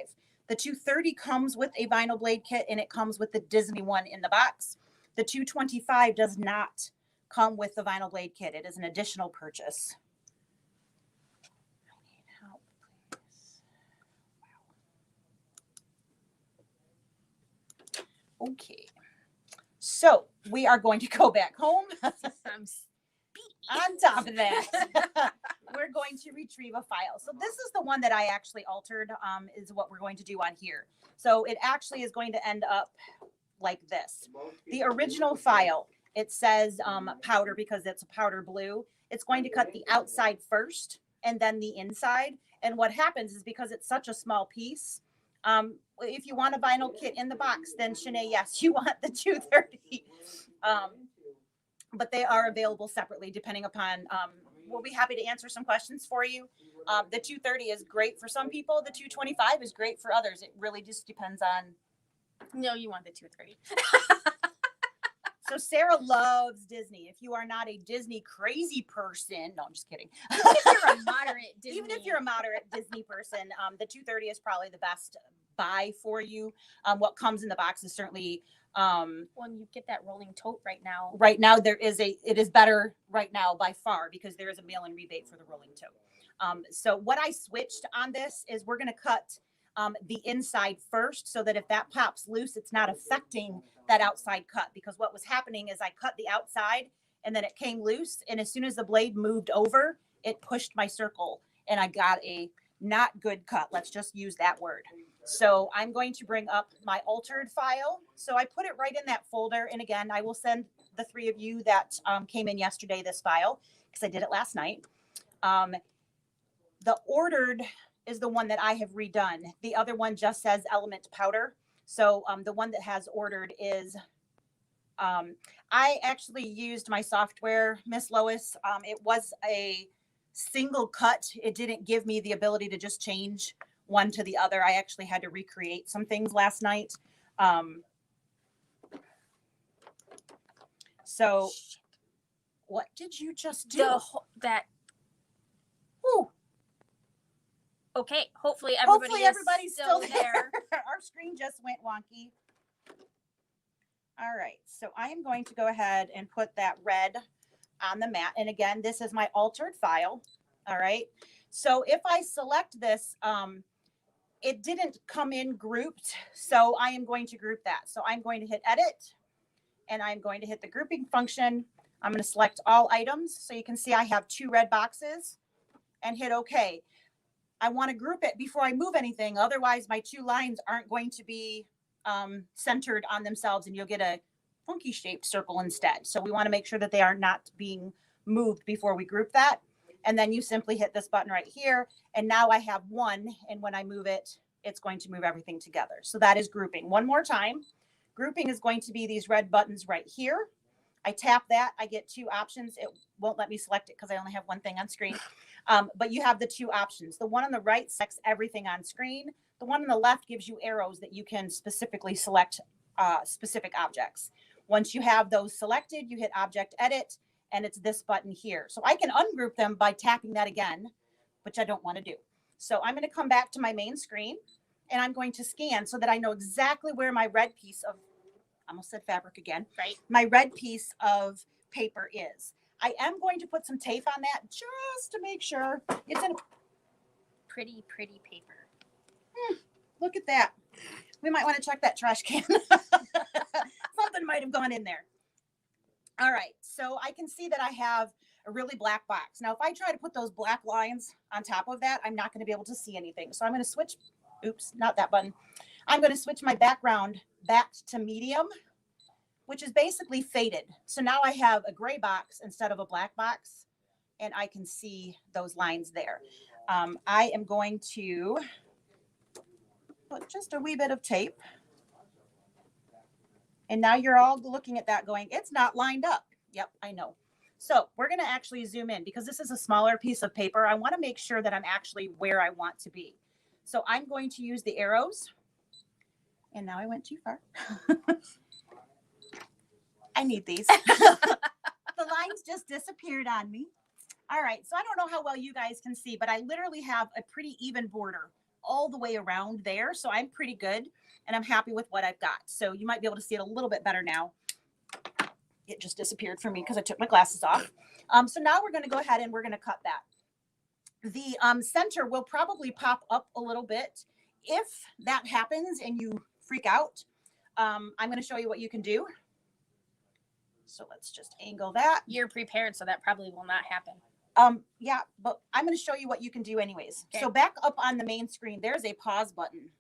The 230 comes with a vinyl blade kit and it comes with the Disney one in the box. The 225 does not come with the vinyl blade kit. It is an additional purchase. I need help, please. Wow. Okay. So we are going to go back home. On top of that, we're going to retrieve a file. So this is the one that I actually altered, is what we're going to do on here. So it actually is going to end up like this. The original file, it says powder because it's a powder blue. It's going to cut the outside first and then the inside. And what happens is because it's such a small piece, if you want a vinyl kit in the box, then Shanae, yes, you want the 230. But they are available separately depending upon, we'll be happy to answer some questions for you. The 230 is great for some people. The 225 is great for others. It really just depends on. No, you want the 230. So Sarah loves Disney. If you are not a Disney crazy person, no, I'm just kidding. Even if you're a moderate Disney. Even if you're a moderate Disney person, the 230 is probably the best buy for you. What comes in the box is certainly when you get that rolling tote right now. Right now, it is better right now by far because there is a mail-in rebate for the rolling tote. So what I switched on this is we're going to cut the inside first, so that if that pops loose, it's not affecting that outside cut. Because what was happening is I cut the outside and then it came loose. And as soon as the blade moved over, it pushed my circle and I got a not good cut. Let's just use that word. So I'm going to bring up my altered file. So I put it right in that folder. And again, I will send the 3 of you that came in yesterday this file, because I did it last night. The ordered is the one that I have redone. The other one just says element powder. So the one that has ordered is, I actually used my software, Miss Lois. It was a single cut. It didn't give me the ability to just change one to the other. I actually had to recreate some things last night. So what did you just do? Ooh. Okay, hopefully everybody's still there. Our screen just went wonky. All right, so I am going to go ahead and put that red on the mat. And again, this is my altered file. All right, so if I select this, it didn't come in grouped, so I am going to group that. So I'm going to hit edit and I'm going to hit the grouping function. I'm going to select all items. So you can see I have 2 red boxes and hit OK. I want to group it before I move anything. Otherwise, my 2 lines aren't going to be centered on themselves and you'll get a funky shaped circle instead. So we want to make sure that they are not being moved before we group that. And then you simply hit this button right here. And now I have 1. And when I move it, it's going to move everything together. So that is grouping. One more time. Grouping is going to be these red buttons right here. I tap that. I get 2 options. It won't let me select it because I only have one thing on screen. But you have the 2 options. The one on the right selects everything on screen. The one on the left gives you arrows that you can specifically select specific objects. Once you have those selected, you hit Object Edit, and it's this button here. So I can ungroup them by tapping that again, which I don't want to do. So I'm going to come back to my main screen, and I'm going to scan so that I know exactly where my red piece of, I almost said fabric again, right? My red piece of paper is. I am going to put some tape on that just to make sure it's in a pretty paper. Look at that. We might want to check that trash can. Something might have gone in there. All right, so I can see that I have a really black box. Now, if I try to put those black lines on top of that, I'm not going to be able to see anything. So I'm going to switch, oops, not that button. I'm going to switch my background back to medium, which is basically faded. So now I have a gray box instead of a black box, and I can see those lines there. I am going to put just a wee bit of tape. And now you're all looking at that going, it's not lined up. Yep, I know. So we're going to actually zoom in because this is a smaller piece of paper. I want to make sure that I'm actually where I want to be. So I'm going to use the arrows. And now I went too far. I need these. The lines just disappeared on me. All right, so I don't know how well you guys can see, but I literally have a pretty even border all the way around there. So I'm pretty good and I'm happy with what I've got. So you might be able to see it a little bit better now. It just disappeared for me because I took my glasses off. So now we're going to go ahead and we're going to cut that. The center will probably pop up a little bit. If that happens and you freak out, I'm going to show you what you can do. So let's just angle that. You're prepared, so that probably will not happen. Yeah, but I'm going to show you what you can do anyways. Okay. So back up on the main screen, there's a pause button.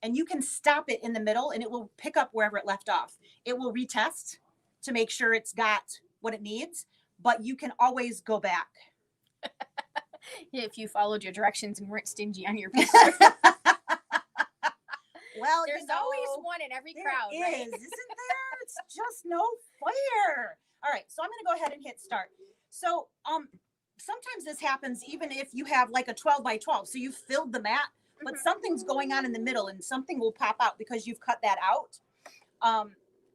And you can stop it in the middle and it will pick up wherever it left off. It will retest to make sure it's got what it needs, but you can always go back. If you followed your directions and weren't stingy on your paper. Well, there's always one in every crowd, there right? isn't there? It's just no fair. All right, so I'm going to go ahead and hit start. So sometimes this happens even if you have like a 12 by 12. So you filled the mat, but something's going on in the middle and something will pop out because you've cut that out.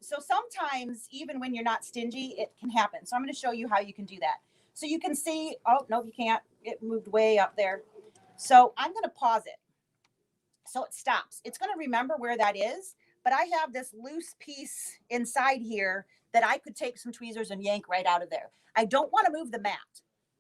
So sometimes even when you're not stingy, it can happen. So I'm going to show you how you can do that. So you can see, oh, no, you can't. It moved way up there. So I'm going to pause it. So it stops. It's going to remember where that is, but I have this loose piece inside here that I could take some tweezers and yank right out of there. I don't want to move the mat.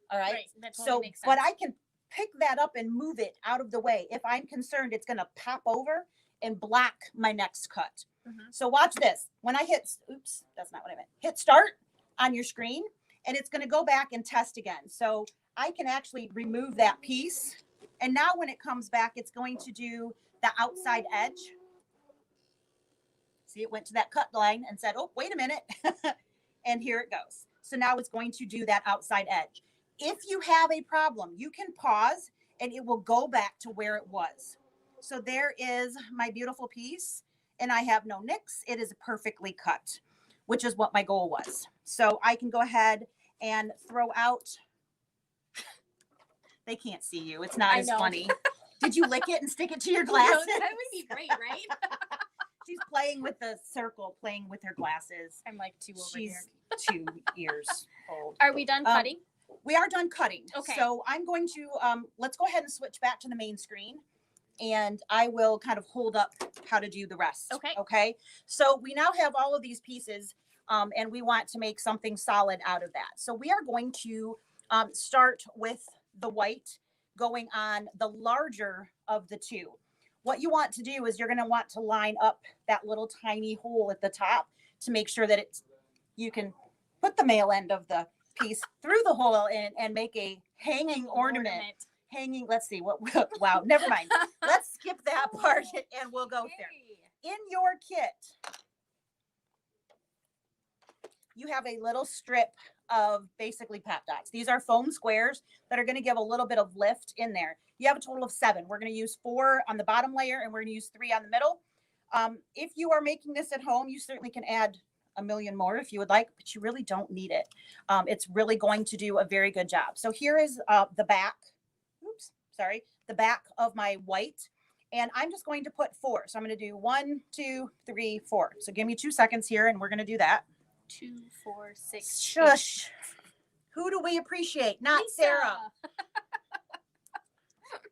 All right. That totally So, makes sense. but I can pick that up and move it out of the way if I'm concerned it's going to pop over and block my next cut. So watch this. When I hit, oops, that's not what I meant. Hit start on your screen, and it's going to go back and test again. So I can actually remove that piece. And now when it comes back, it's going to do the outside edge. See, it went to that cut line and said, oh, wait a minute. And here it goes. So now it's going to do that outside edge. If you have a problem, you can pause and it will go back to where it was. So there is my beautiful piece, and I have no nicks. It is perfectly cut, which is what my goal was. So I can go ahead and throw out. They can't see you. It's not as funny. Did you lick it and stick it to your glasses? No, that would be great, right? She's playing with the circle, playing with her glasses. I'm like 2 over She's here. 2 years old. Are we done cutting? We are done cutting. Okay. So I'm going to, let's go ahead and switch back to the main screen, and I will kind of hold up how to do the rest. Okay. Okay. So we now have all of these pieces, and we want to make something solid out of that. So we are going to start with the white going on the larger of the two. What you want to do is you're going to want to line up that little tiny hole at the top to make sure that it's, you can put the male end of the piece through the hole and make a hanging ornament. Hanging, let's see what, wow, never mind. Let's skip that part and we'll go there. In your kit, you have a little strip of basically pop dots. These are foam squares that are going to give a little bit of lift in there. You have a total of 7. We're going to use 4 on the bottom layer, and we're going to use 3 on the middle. If you are making this at home, you certainly can add a million more if you would like, but you really don't need it. It's really going to do a very good job. So here is the back. Oops, sorry, the back of my white. And I'm just going to put 4. So I'm going to do 1, 2, 3, 4. So give me 2 seconds here, and we're going to do that. 2, 4, 6. Shush. 8. Who do we appreciate? Not Lisa. Sarah.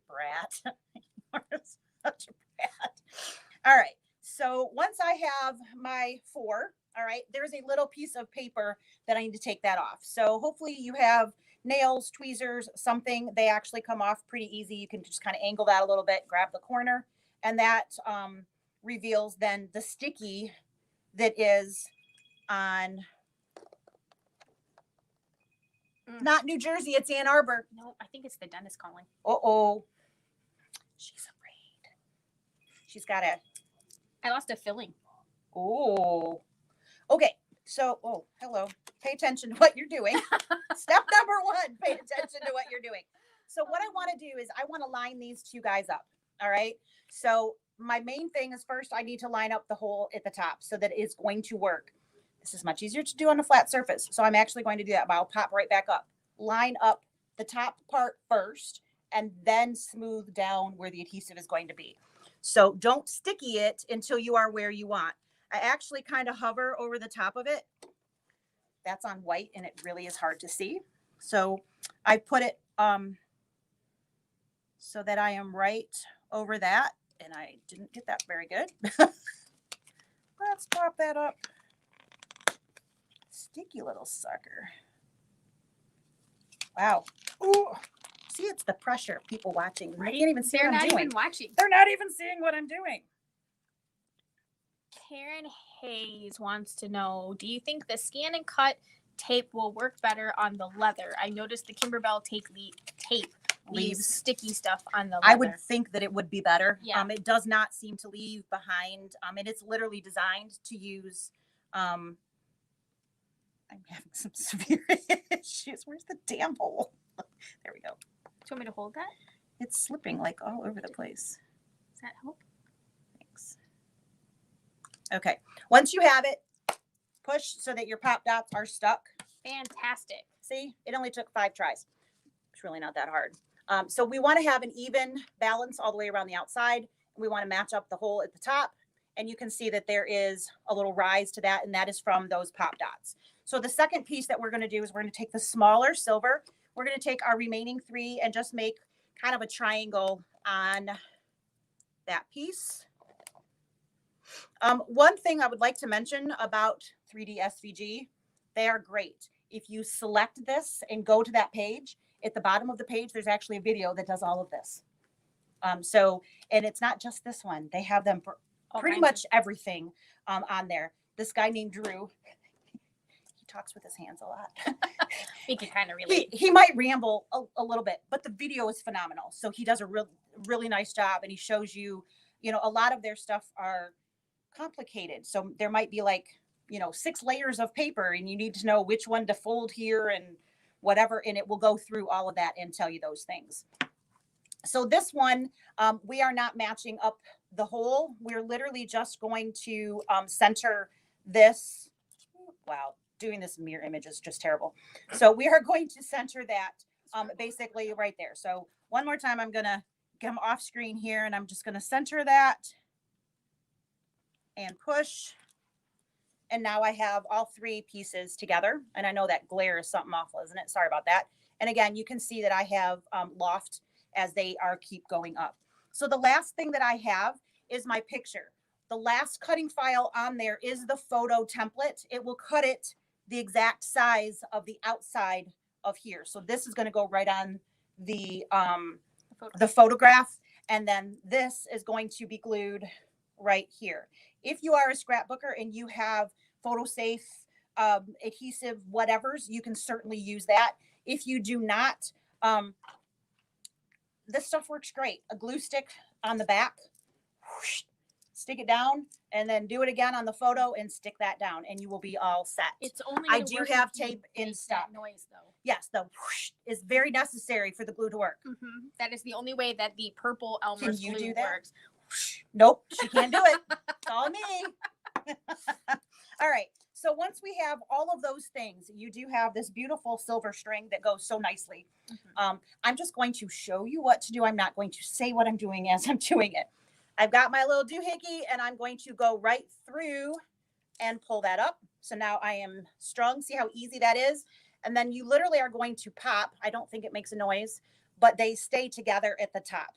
Brat. You're such a brat. All right. So once I have my 4, all right, there's a little piece of paper that I need to take that off. So hopefully you have nails, tweezers, something. They actually come off pretty easy. You can just kind of angle that a little bit, grab the corner, and that reveals then the sticky that is on not New Jersey, it's Ann Arbor. No, I think it's the dentist calling. Uh-oh. She's afraid. She's got a... I lost a filling. Oh. Okay. So, oh, hello. Pay attention to what you're doing. Step number 1, pay attention to what you're doing. So what I want to do is I want to line these 2 guys up. All right. So my main thing is first I need to line up the hole at the top so that it's going to work. This is much easier to do on a flat surface. So I'm actually going to do that, but I'll pop right back up. Line up the top part first and then smooth down where the adhesive is going to be. So don't sticky it until you are where you want. I actually kind of hover over the top of it. That's on white and it really is hard to see. So I put it so that I am right over that, and I didn't get that very good. Let's pop that up. Sticky little sucker. Wow. Ooh. See, it's the pressure of people watching. They can't even see They're what I'm not doing. even watching. They're not even seeing what I'm doing. Karen Hayes wants to know, do you think the scan and cut tape will work better on the leather? I noticed the kimberbell tape leaves sticky stuff on the leather. I would think that it would be better. Yeah. It does not seem to leave behind. And it's literally designed to use. I'm having some severe issues. Where's the damn hole? There we go. Do you want me to hold that? It's slipping like all over the place. Does that help? Thanks. Okay. Once you have it, push so that your pop dots are stuck. Fantastic. See, it only took 5 tries. It's really not that hard. So we want to have an even balance all the way around the outside. We want to match up the hole at the top. And you can see that there is a little rise to that, and that is from those pop dots. So the second piece that we're going to do is we're going to take the smaller silver. We're going to take our remaining 3 and just make kind of a triangle on that piece. One thing I would like to mention about 3D SVG, they are great. If you select this and go to that page, at the bottom of the page, there's actually a video that does all of this. So, and it's not just this one. They have them for pretty much everything on there. This guy named Drew, he talks with his hands a lot. We can kind of relate. He might ramble a little bit, but the video is phenomenal. So he does a really nice job, and he shows you, you know, a lot of their stuff are complicated. So there might be like, you know, 6 layers of paper, and you need to know which one to fold here and whatever, and it will go through all of that and tell you those things. So this one, we are not matching up the whole. We're literally just going to center this. Wow, doing this mirror image is just terrible. So we are going to center that basically right there. So one more time, I'm gonna come off screen here, and I'm just gonna center that and push. And now I have all 3 pieces together. And I know that glare is something awful, isn't it? Sorry about that. And again, you can see that I have loft as they are keep going up. So the last thing that I have is my picture. The last cutting file on there is the photo template. It will cut it the exact size of the outside of here. So this is going to go right on the photograph. And then this is going to be glued right here. If you are a scrapbooker and you have photo safe, adhesive, whatevers, you can certainly use that. If you do not, this stuff works great. A glue stick on the back, whoosh, stick it down, and then do it again on the photo and stick that down, and you will be all set. It's only I do have tape in stock. Noise though. Yes, the whoosh is very necessary for the glue to work. Mm-hmm. That is the only way that the purple Elmer's Can you glue do that? works. Nope, she can't do it. It's all me. All right. So once we have all of those things, you do have this beautiful silver string that goes so nicely. Mm-hmm. I'm just going to show you what to do. I'm not going to say what I'm doing as I'm doing it. I've got my little doohickey, and I'm going to go right through and pull that up. So now I am strung. See how easy that is? And then you literally are going to pop. I don't think it makes a noise, but they stay together at the top.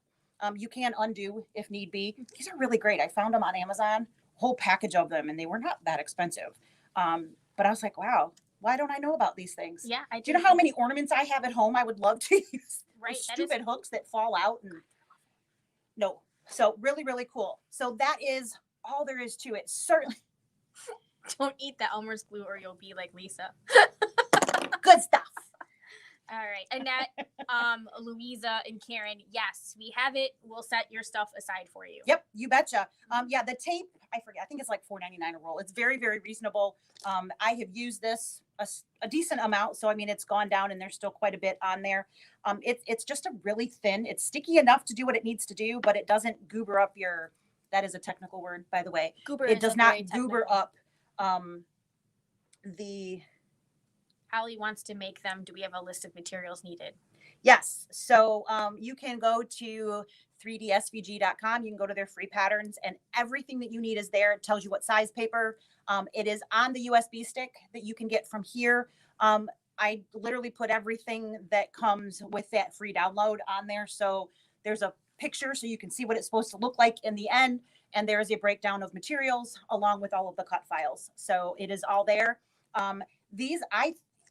You can undo if need be. These are really great. I found them on Amazon, whole package of them, and they were not that expensive. But I was like, wow, why don't I know about these things? Yeah, I do. Do you know how many ornaments I have at home? I would love to use right, stupid hooks that fall out. And no, so really, really cool. So that is all there is to it. Certainly. Don't eat the Elmer's glue or you'll be like Lisa. Good stuff. All right. Annette, Louisa, and Karen, yes, we have it. We'll set your stuff aside for you. Yep, you betcha. Yeah, the tape, I forget. I think it's like $4.99 a roll. It's very, very reasonable. I have used this a decent amount. So, I mean, it's gone down and there's still quite a bit on there. It's just a really thin. It's sticky enough to do what it needs to do, but it doesn't goober up your, that is a technical word, by the way. Goober it does not goober technical. up the... Hallie wants to make them. Do we have a list of materials needed? Yes. So you can go to 3dsvg.com. You can go to their free patterns, and everything that you need is there. It tells you what size paper. It is on the USB stick that you can get from here. I literally put everything that comes with that free download on there. So there's a picture so you can see what it's supposed to look like in the end. And there is a breakdown of materials along with all of the cut files. So it is all there.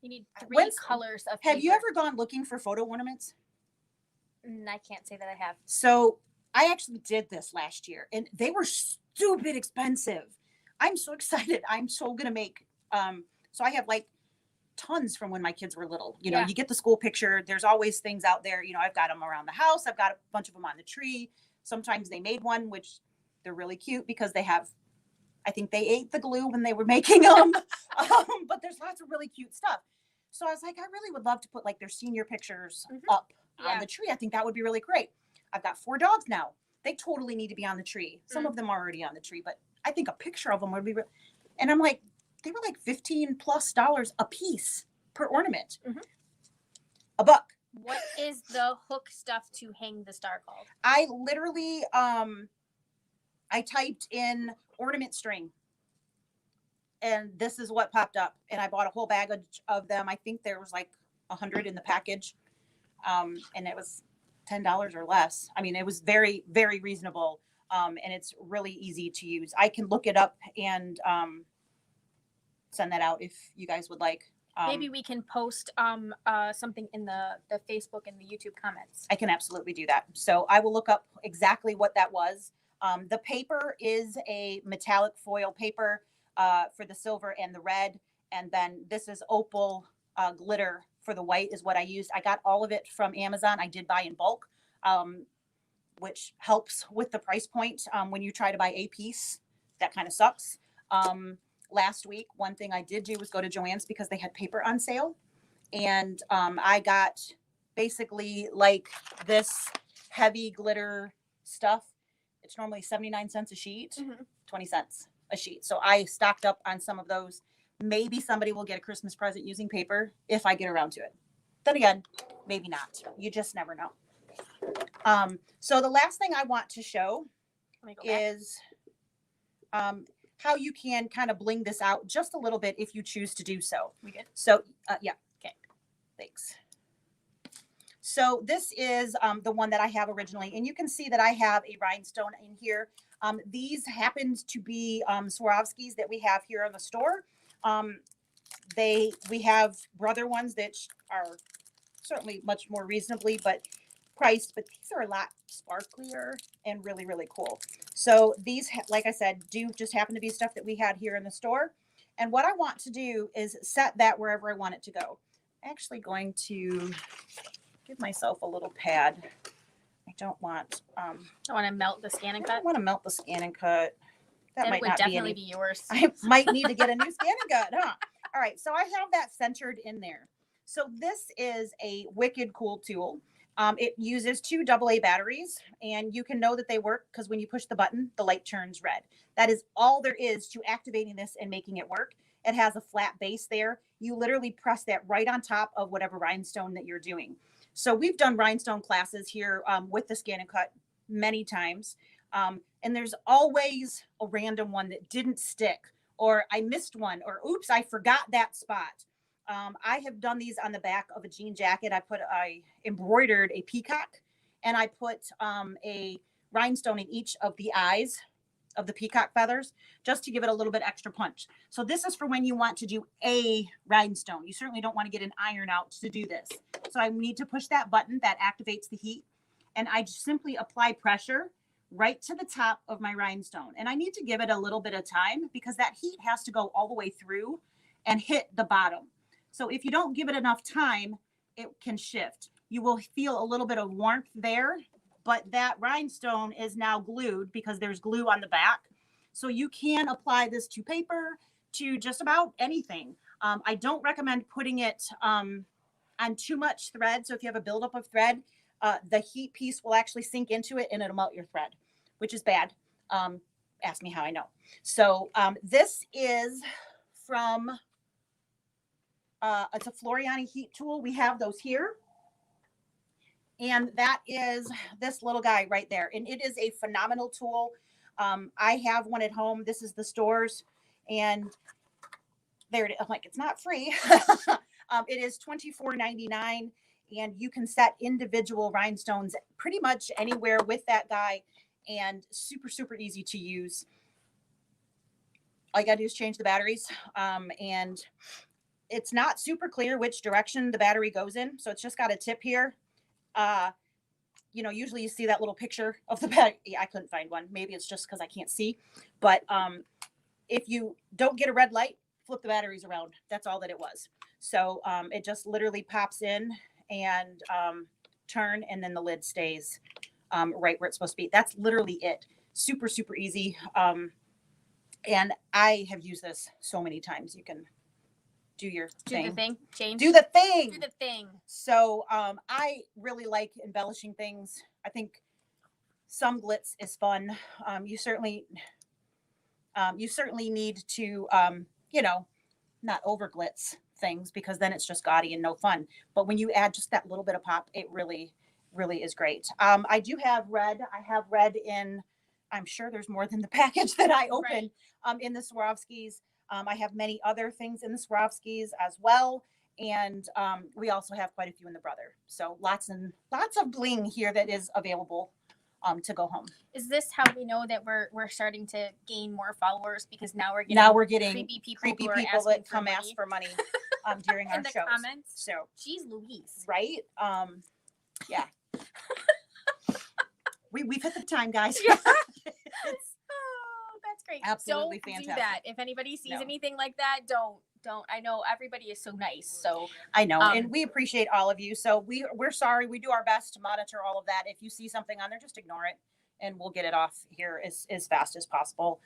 You need 3 colors of paper. Have you ever gone looking for photo ornaments? I can't say that I have. So I actually did this last year, and they were stupid expensive. I'm so excited. I'm so going to make, so I have like tons from when my kids were little. You know, you get the school picture. There's always things out there. You know, I've got them around the house. I've got a bunch of them on the tree. Sometimes they made one, which they're really cute because they have, I think they ate the glue when they were making them. But there's lots of really cute stuff. So I was like, I really would love to put like their senior pictures up on the tree. I think that would be really great. I've got 4 dogs now. They totally need to be on the tree. Some of them are already on the tree, but I think a picture of them would be real. And I'm like, they were like $15+ a piece per ornament. $1. What is the hook stuff to hang the star called? I literally, I typed in ornament string, and this is what popped up. And I bought a whole bag of them. I think there was like 100 in the package. And it was $10 or less. I mean, it was very, very reasonable. And it's really easy to use. I can look it up and send that out if you guys would like. Maybe we can post something in the Facebook and the YouTube comments. I can absolutely do that. So I will look up exactly what that was. The paper is a metallic foil paper for the silver and the red. And then this is opal glitter for the white is what I used. I got all of it from Amazon. I did buy in bulk, which helps with the price point. When you try to buy a piece, that kind of sucks. Last week, one thing I did do was go to Joann's because they had paper on sale. And I got basically like this heavy glitter stuff. It's normally 79 cents a sheet, 20 cents a sheet. So I stocked up on some of those. Maybe somebody will get a Christmas present using paper if I get around to it. Then again, maybe not. You just never know. So the last thing I want to show is how you can kind of bling this out just a little bit if you choose to do so. We good? So yeah. Okay. Thanks. So this is the one that I have originally, and you can see that I have a rhinestone in here. These happened to be Swarovskis that we have here in the store. We have brother ones that are certainly much more reasonably priced, but these are a lot sparklier and really, really cool. So these, like I said, do just happen to be stuff that we had here in the store. And what I want to do is set that wherever I want it to go. I'm actually going to give myself a little pad. I don't want I want to melt the scan and I cut. don't want to melt the scan and cut. That might would not definitely be be yours. I might need to get a new scan and cut, huh? All right, so I have that centered in there. So this is a wicked cool tool. It uses 2 AA batteries, and you can know that they work because when you push the button, the light turns red. That is all there is to activating this and making it work. It has a flat base there. You literally press that right on top of whatever rhinestone that you're doing. So we've done rhinestone classes here with the scan and cut many times. And there's always a random one that didn't stick, or I missed one, or oops, I forgot that spot. I have done these on the back of a jean jacket. I embroidered a peacock, and I put a rhinestone in each of the eyes of the peacock feathers just to give it a little bit extra punch. So this is for when you want to do a rhinestone. You certainly don't want to get an iron out to do this. So I need to push that button that activates the heat, and I just simply apply pressure right to the top of my rhinestone. And I need to give it a little bit of time because that heat has to go all the way through and hit the bottom. So if you don't give it enough time, it can shift. You will feel a little bit of warmth there, but that rhinestone is now glued because there's glue on the back. So you can apply this to paper, to just about anything. I don't recommend putting it on too much thread. So if you have a buildup of thread, the heat piece will actually sink into it and it'll melt your thread, which is bad. Ask me how I know. So this is from, it's a Floriani heat tool. We have those here. And that is this little guy right there. And it is a phenomenal tool. I have one at home. This is the stores. And there it is. I'm like, it's not free. It is $24.99. And you can set individual rhinestones pretty much anywhere with that guy. And super, super easy to use. All you got to do is change the batteries. And it's not super clear which direction the battery goes in. So it's just got a tip here. You know, usually you see that little picture of the battery. Yeah, I couldn't find one. Maybe it's just because I can't see. But if you don't get a red light, flip the batteries around. That's all that it was. So it just literally pops in and turn, and then the lid stays right where it's supposed to be. That's literally it. Super, super easy. And I have used this so many times. You can do your thing. Do the thing. Change. Do the thing. Do the thing. So I really like embellishing things. I think some glitz is fun. You certainly need to, you know, not over glitz things because then it's just gaudy and no fun. But when you add just that little bit of pop, it really, really is great. I do have red. I have red in, I'm sure there's more than the package that I opened in the Swarovskis. I have many other things in the Swarovskis as well. And we also have quite a few in the brother. So lots of bling here that is available to go home. Is this how we know that we're starting to gain more followers? Because now we're getting creepy people that come money. ask for money. during our In the shows. comments. So, Jeez Louise. right? Yeah. We've hit the time, guys. Yeah. It's Oh, that's great. absolutely Don't fantastic. do that. If anybody sees No. anything like that, don't. I know everybody is so nice. So I know, and we appreciate all of you. So we're sorry. We do our best to monitor all of that. If you see something on there, just ignore it, and we'll get it off here as fast as possible.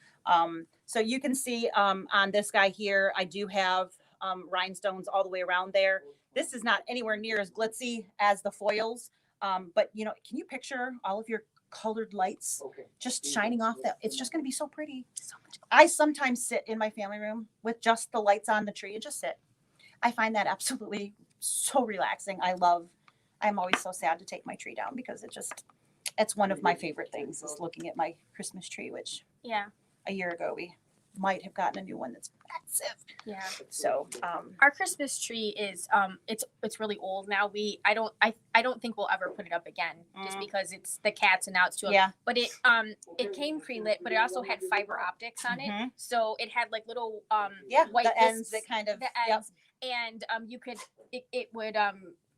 So you can see on this guy here, I do have rhinestones all the way around there. This is not anywhere near as glitzy as the foils, but you know, can you picture all of your colored lights just shining off that? It's just going to be so pretty. So much. I sometimes sit in my family room with just the lights on the tree and just sit. I find that absolutely so relaxing. I'm always so sad to take my tree down because it's one of my favorite things is looking at my Christmas tree, which yeah, a year ago we might have gotten a new one that's massive. yeah. So Our Christmas tree is it's really old now. I don't think we'll ever put it up again just because it's the cats and now it's too old. yeah. But it came pre-lit, but it also had fiber optics on it. Mhm. So it had like little Yeah, white the ends discs, that kind of the ends, and you could it would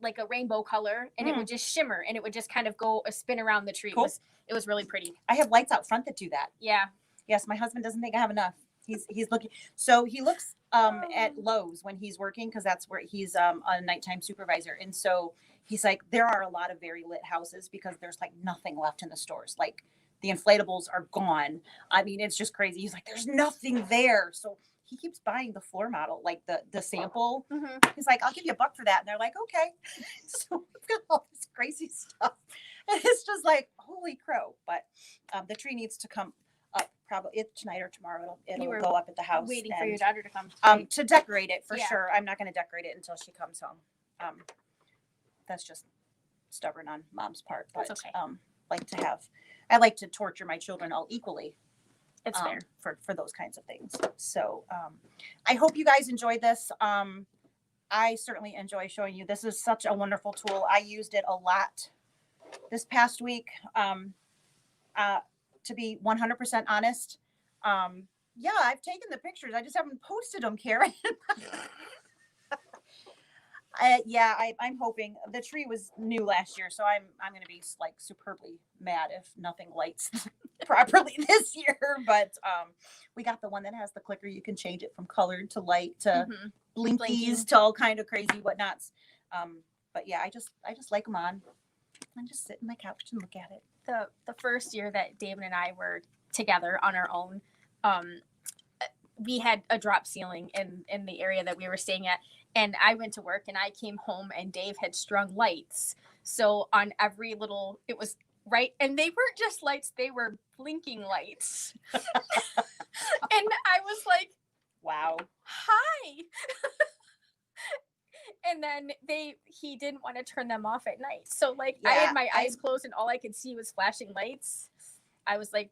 like a rainbow color and it would just shimmer and it would just kind of go a spin around the tree. Cool. It was really pretty. I have lights out front that do that. Yeah. Yes, my husband doesn't think I have enough. He's looking. So he looks at Lowe's when he's working because that's where he's a nighttime supervisor. And so he's like, there are a lot of very lit houses because there's like nothing left in the stores. Like the inflatables are gone. I mean, it's just crazy. He's like, there's nothing there. So he keeps buying the floor model, like the sample. Mm-hmm. He's like, I'll give you $1 for that. And they're like, okay. So we've got all this crazy stuff. And it's just like, holy crow. But the tree needs to come up probably tonight or tomorrow. It'll go up at the house. Waiting for your and, daughter to come. to decorate it for Yeah. sure. I'm not going to decorate it until she comes home. That's just stubborn on mom's part. But That's okay. I like to torture my children all equally. It's fair. For those kinds of things. So I hope you guys enjoyed this. I certainly enjoy showing you. This is such a wonderful tool. I used it a lot this past week. To be 100% honest, yeah, I've taken the pictures. I just haven't posted them, Karen. I'm hoping the tree was new last year, so I'm going to be like superbly mad if nothing lights properly this year. But we got the one that has the clicker. You can change it from colored to light to blinkies to all kind of crazy whatnots. But yeah, I just like them on. I just sit on my couch and look at it. The first year that David and I were together on our own, we had a drop ceiling in the area that we were staying at. And I went to work and I came home and Dave had strung lights. So on every little, it was right. And they weren't just lights, they were blinking lights. And I was like, wow. Hi. And then he didn't want to turn them off at night. So like I had my eyes closed and all I could see was flashing lights. I was like,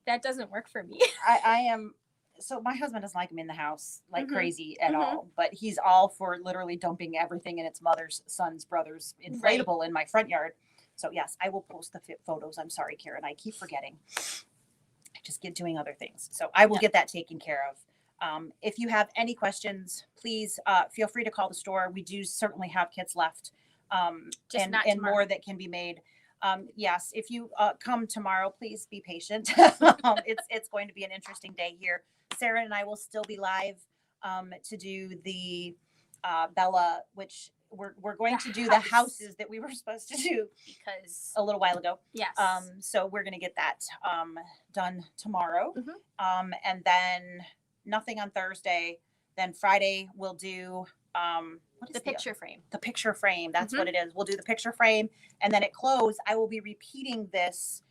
that doesn't work for me. I am. So my husband doesn't like him in the house like crazy at all, but he's all for literally dumping everything in its mother's, son's, brother's inflatable in my front yard. So yes, I will post the photos. I'm sorry, Karen. I keep forgetting. I just get doing other things. So I will get that taken care of. If you have any questions, please feel free to call the store. We do certainly have kits left and more that can be made. Yes, if you come tomorrow, please be patient. It's going to be an interesting day here. Sarah and I will still be live to do the Bella, which we're going to do the houses that we were supposed to do because a little while ago. Yes. So we're going to get that done tomorrow. And then nothing on Thursday. Then Friday we'll do what is the picture frame. The picture frame. That's what it is. We'll do the picture frame. And then at close, I will be repeating this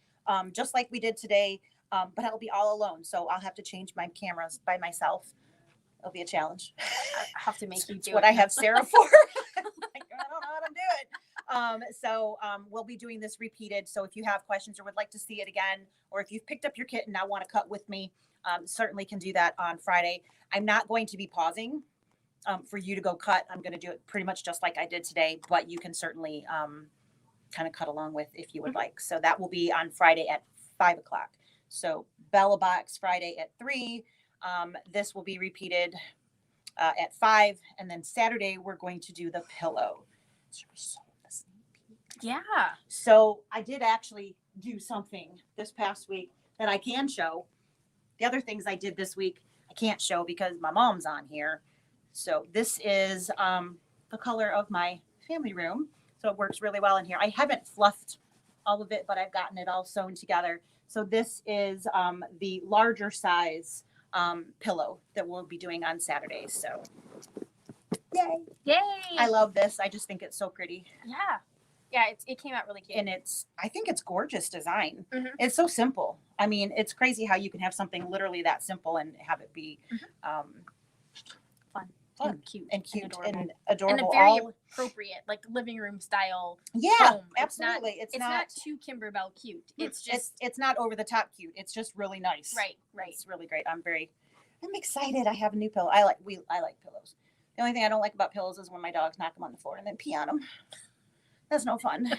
just like we did today, but I'll be all alone. So I'll have to change my cameras by myself. It'll be a challenge. I have to make you do what it. I have Sarah for. I don't know how to do it. So we'll be doing this repeated. So if you have questions or would like to see it again, or if you've picked up your kit and now want to cut with me, certainly can do that on Friday. I'm not going to be pausing for you to go cut. I'm going to do it pretty much just like I did today, but you can certainly kind of cut along with if you would like. So that will be on Friday at 5 o'clock. So Bella Box Friday at 3. This will be repeated at 5. And then Saturday, we're going to do the pillow. Should we show the sneak peek? Yeah. So I did actually do something this past week that I can show. The other things I did this week, I can't show because my mom's on here. So this is the color of my family room. So it works really well in here. I haven't fluffed all of it, but I've gotten it all sewn together. So this is the larger size pillow that we'll be doing on Saturdays. So yay. Yay. I love this. I just think it's so pretty. Yeah. Yeah, it came out really cute. And I think it's gorgeous design. Mhm. It's so simple. I mean, it's crazy how you can have something literally that simple and have it be Fun. fun And cute. and cute adorable. and adorable. And a very all appropriate, like living room style. yeah, home. absolutely. It's not too kimberbell cute. It's just it's not over the top cute. It's just really nice. right. It's really great. I'm excited. I have a new pillow. I like pillows. The only thing I don't like about pillows is when my dogs knock them on the floor and then pee on them. That's no fun.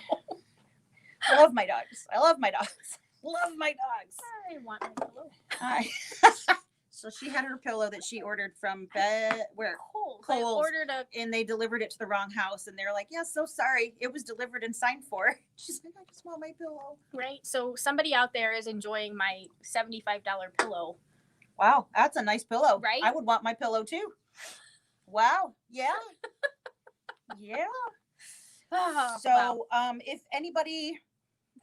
I love my dogs. Love my dogs. I want my pillow. Hi. So she had her pillow that she ordered from where? Kohl's. I Kohl's. ordered a And they delivered it to the wrong house. And they're like, yeah, so sorry. It was delivered and signed for. She's like, I just want my pillow. right. So somebody out there is enjoying my $75 pillow. Wow, that's a nice pillow. Right? I would want my pillow too. Wow. Yeah. Yeah. So, Wow. if anybody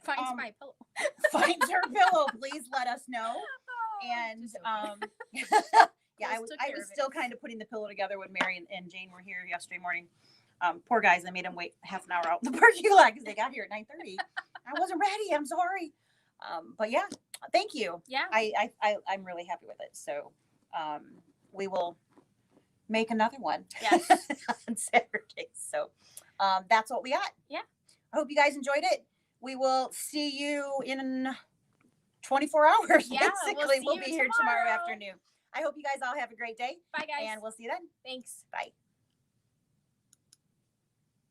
Finds um, my pillow. finds her pillow, please let us know. And Just joking. yeah, I Just was took care of it. still kind of putting the pillow together when Mary and Jane were here yesterday morning. Poor guys, I made them wait half an hour out in the parking lot because they got here at 9:30. I wasn't ready. I'm sorry. But yeah, thank you. Yeah. I'm really happy with it. So we will make another one Yes. on Saturday. So that's what we got. Yeah. I hope you guys enjoyed it. We will see you in 24 hours. Yeah, Basically, see we'll you be here tomorrow tomorrow. afternoon. I hope you guys all have a great day. Bye, guys. And we'll see you then. Thanks. Bye.